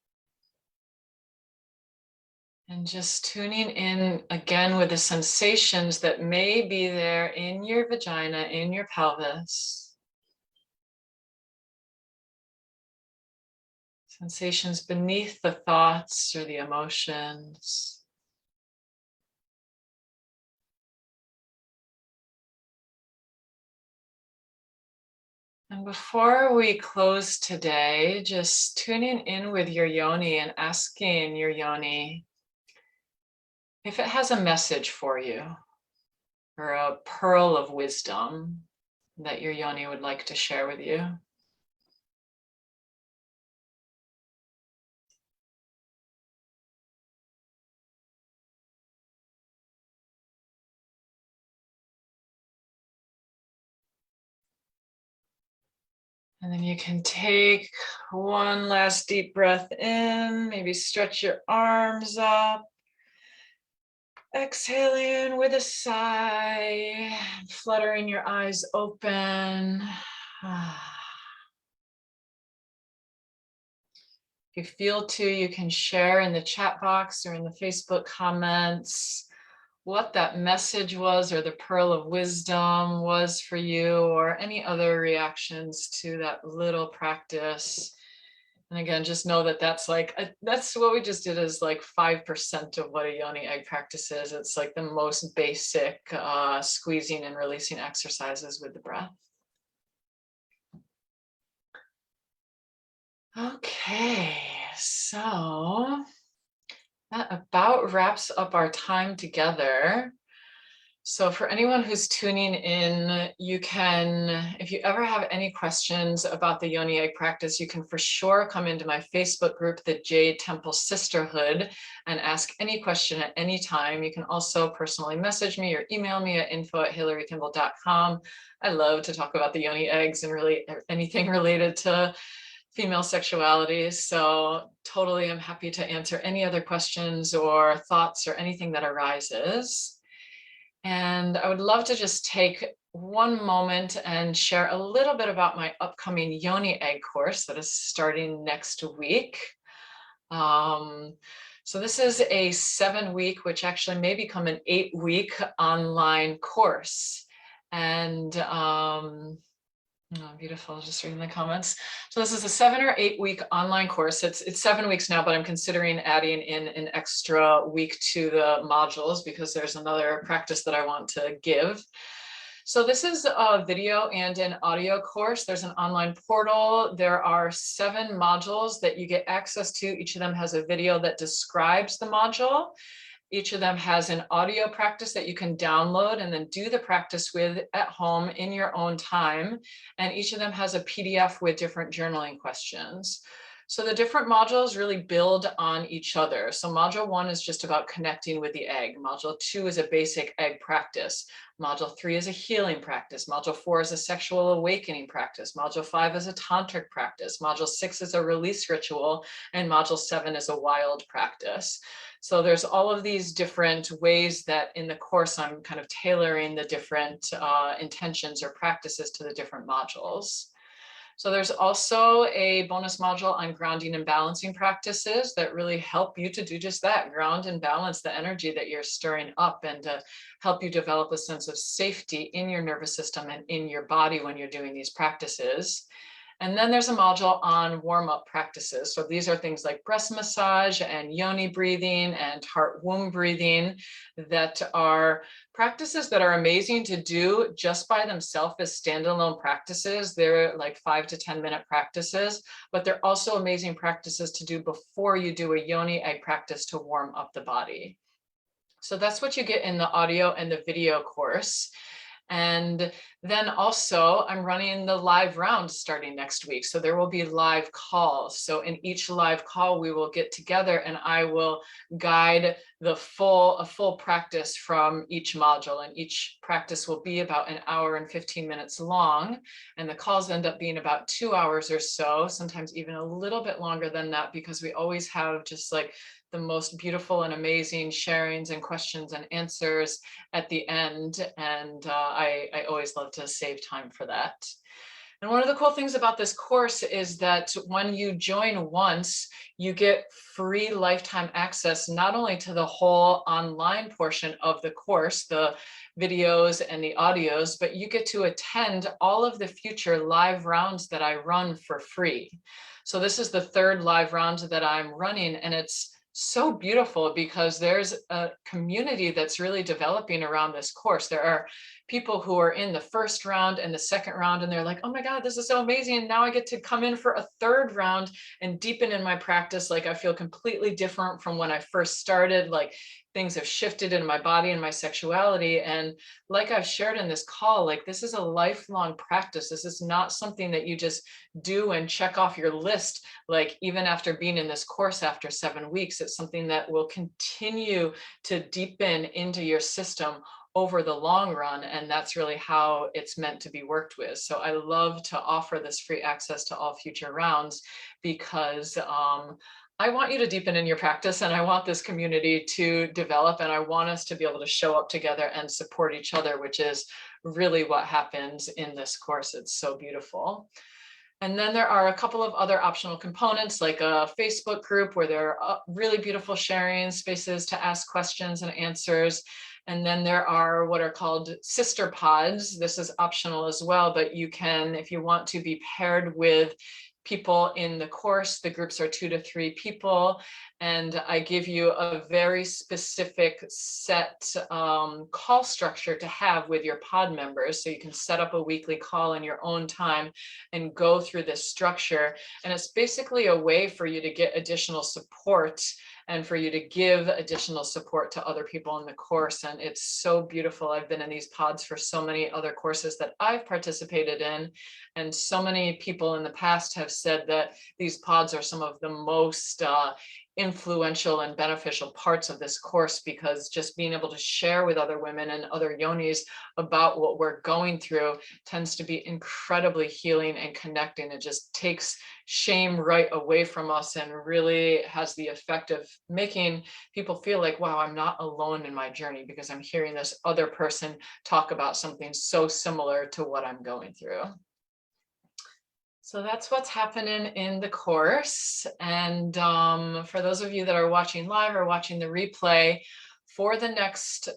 And just tuning in again with the sensations that may be there in your vagina, in your pelvis. Sensations beneath the thoughts or the emotions. And before we close today, just tuning in with your yoni and asking your yoni if it has a message for you or a pearl of wisdom that your yoni would like to share with you. And then you can take one last deep breath in, maybe stretch your arms up. Exhaling with a sigh, fluttering your eyes open. If you feel to, you can share in the chat box or in the Facebook comments what that message was or the pearl of wisdom was for you, or any other reactions to that little practice. And again, just know that that's what we just did is like 5% of what a yoni egg practice is. It's like the most basic squeezing and releasing exercises with the breath. Okay, so that about wraps up our time together. So for anyone who's tuning in, you can, if you ever have any questions about the yoni egg practice, you can for sure come into my Facebook group, the Jade Temple Sisterhood, and ask any question at any time. You can also personally message me or email me at info@hillarykimball.com. I love to talk about the yoni eggs and really anything related to female sexuality. So totally I'm happy to answer any other questions or thoughts or anything that arises. And I would love to just take one moment and share a little bit about my upcoming yoni egg course that is starting next week. So this is a 7-week, which actually may become an 8-week online course. And oh, beautiful. Just reading the comments. So this is a 7 or 8 week online course. It's 7 weeks now, but I'm considering adding in an extra week to the modules because there's another practice that I want to give. So this is a video and an audio course. There's an online portal. There are 7 modules that you get access to. Each of them has a video that describes the module. Each of them has an audio practice that you can download and then do the practice with at home in your own time. And each of them has a PDF with different journaling questions. So the different modules really build on each other. So module 1 is just about connecting with the egg. Module 2 is a basic egg practice. Module 3 is a healing practice. Module 4 is a sexual awakening practice. Module 5 is a tantric practice. Module 6 is a release ritual. And module 7 is a wild practice. So there's all of these different ways that in the course I'm kind of tailoring the different intentions or practices to the different modules. So there's also a bonus module on grounding and balancing practices that really help you to do just that, ground and balance the energy that you're stirring up and to help you develop a sense of safety in your nervous system and in your body when you're doing these practices. And then there's a module on warm-up practices. So these are things like breast massage and yoni breathing and heart womb breathing that are practices that are amazing to do just by themselves as standalone practices. They're like 5 to 10 minute practices, but they're also amazing practices to do before you do a yoni egg practice to warm up the body. So that's what you get in the audio and the video course. And then also I'm running the live round starting next week. So there will be live calls. So in each live call, we will get together and I will guide a full practice from each module. And each practice will be about an hour and 15 minutes long. And the calls end up being about 2 hours or so, sometimes even a little bit longer than that, because we always have just like the most beautiful and amazing sharings and questions and answers at the end. And I always love to save time for that. And one of the cool things about this course is that when you join once, you get free lifetime access, not only to the whole online portion of the course, the videos and the audios, but you get to attend all of the future live rounds that I run for free. So this is the third live round that I'm running, and it's so beautiful because there's a community that's really developing around this course. There are people who are in the first round and the second round, and they're like, oh my God, this is so amazing. And now I get to come in for a third round and deepen in my practice. Like I feel completely different from when I first started. Like things have shifted in my body and my sexuality. And like I've shared in this call, like this is a lifelong practice. This is not something that you just do and check off your list. Like even after being in this course after 7 weeks, it's something that will continue to deepen into your system over the long run. And that's really how it's meant to be worked with. So I love to offer this free access to all future rounds because I want you to deepen in your practice, and I want this community to develop, and I want us to be able to show up together and support each other, which is really what happens in this course. It's so beautiful. And then there are a couple of other optional components, like a Facebook group where there are really beautiful sharing spaces to ask questions and answers. And then there are what are called sister pods. This is optional as well, but you can, if you want to, be paired with people in the course. The groups are 2 to 3 people, and I give you a very specific set call structure to have with your pod members. So you can set up a weekly call in your own time and go through this structure. And it's basically a way for you to get additional support and for you to give additional support to other people in the course. And it's so beautiful. I've been in these pods for so many other courses that I've participated in. And so many people in the past have said that these pods are some of the most influential and beneficial parts of this course, because just being able to share with other women and other yonis about what we're going through tends to be incredibly healing and connecting. It just takes shame right away from us and really has the effect of making people feel like, wow, I'm not alone in my journey because I'm hearing this other person talk about something so similar to what I'm going through. So that's what's happening in the course. And for those of you that are watching live or watching the replay, for the next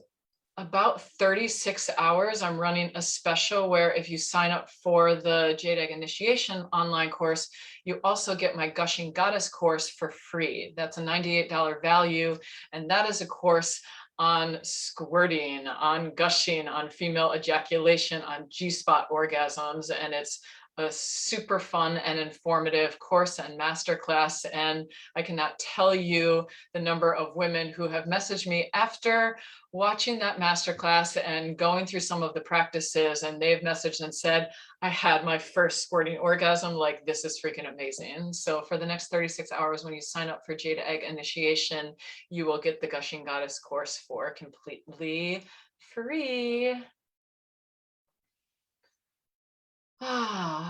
about 36 hours, I'm running a special where if you sign up for the Jade Egg Initiation online course, you also get my Gushing Goddess course for free. That's a $98 value. And that is a course on squirting, on gushing, on female ejaculation, on G-spot orgasms. And it's a super fun and informative course and masterclass. And I cannot tell you the number of women who have messaged me after watching that masterclass and going through some of the practices, and they've messaged and said, I had my first squirting orgasm. Like, this is freaking amazing. So for the next 36 hours, when you sign up for Jade Egg Initiation, you will get the Gushing Goddess course for completely free.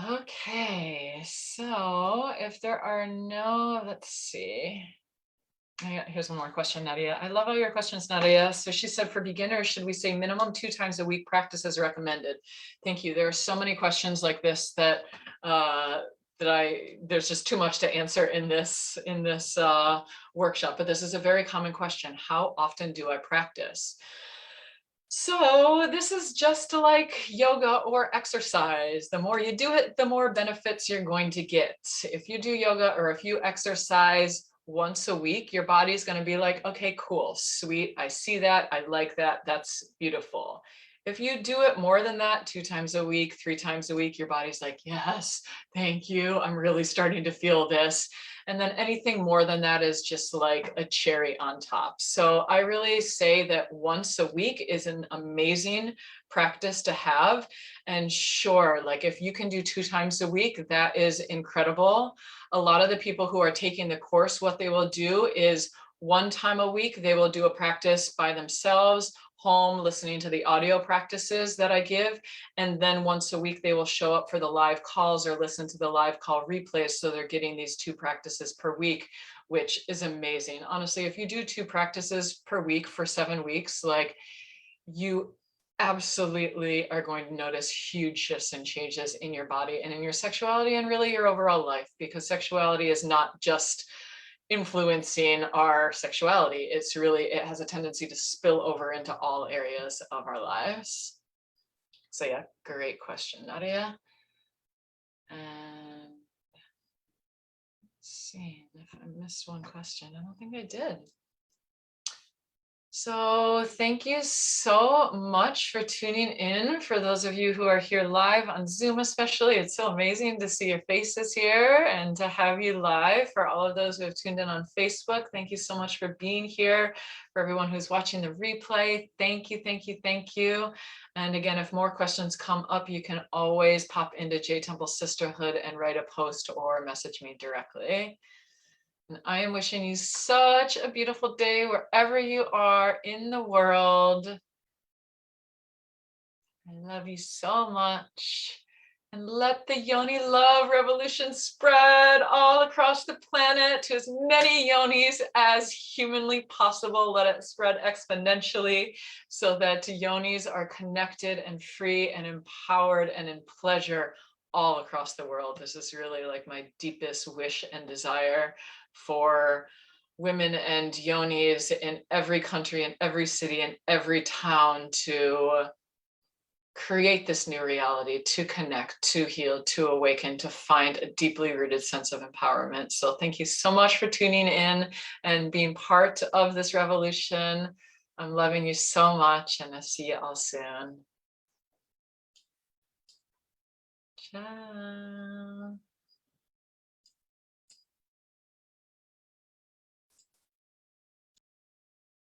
Okay, so if there are no, let's see. Here's one more question, Nadia. I love all your questions, Nadia. So she said, for beginners, should we say minimum 2 times a week practice is recommended? Thank you. There are so many questions like this that there's just too much to answer in this workshop, but this is a very common question. How often do I practice? So this is just like yoga or exercise. The more you do it, the more benefits you're going to get. If you do yoga or if you exercise once a week, your body's going to be like, okay, cool, sweet. I see that. I like that. That's beautiful. If you do it more than that, 2 times a week, 3 times a week, your body's like, yes, thank you. I'm really starting to feel this. And then anything more than that is just like a cherry on top. So I really say that once a week is an amazing practice to have. And sure, like if you can do 2 times a week, that is incredible. A lot of the people who are taking the course, what they will do is 1 time a week, they will do a practice by themselves, home, listening to the audio practices that I give. And then once a week, they will show up for the live calls or listen to the live call replays. So they're getting these 2 practices per week, which is amazing. Honestly, if you do 2 practices per week for 7 weeks, like you absolutely are going to notice huge shifts and changes in your body and in your sexuality and really your overall life, because sexuality is not just influencing our sexuality. It's really, it has a tendency to spill over into all areas of our lives. So yeah, great question, Nadia. And let's see if I missed one question. I don't think I did. So thank you so much for tuning in. For those of you who are here live on Zoom especially, it's so amazing to see your faces here and to have you live. For all of those who have tuned in on Facebook, thank you so much for being here. For everyone who's watching the replay, thank you, thank you, thank you. And again, if more questions come up, you can always pop into J Temple Sisterhood and write a post or message me directly. And I am wishing you such a beautiful day wherever you are in the world. I love you so much. And let the yoni love revolution spread all across the planet to as many yonis as humanly possible. Let it spread exponentially so that yonis are connected and free and empowered and in pleasure all across the world. This is really like my deepest wish and desire for women and yonis in every country, in every city, in every town to create this new reality, to connect, to heal, to awaken, to find a deeply rooted sense of empowerment. So thank you so much for tuning in and being part of this revolution. I'm loving you so much, and I'll see you all soon. Ciao.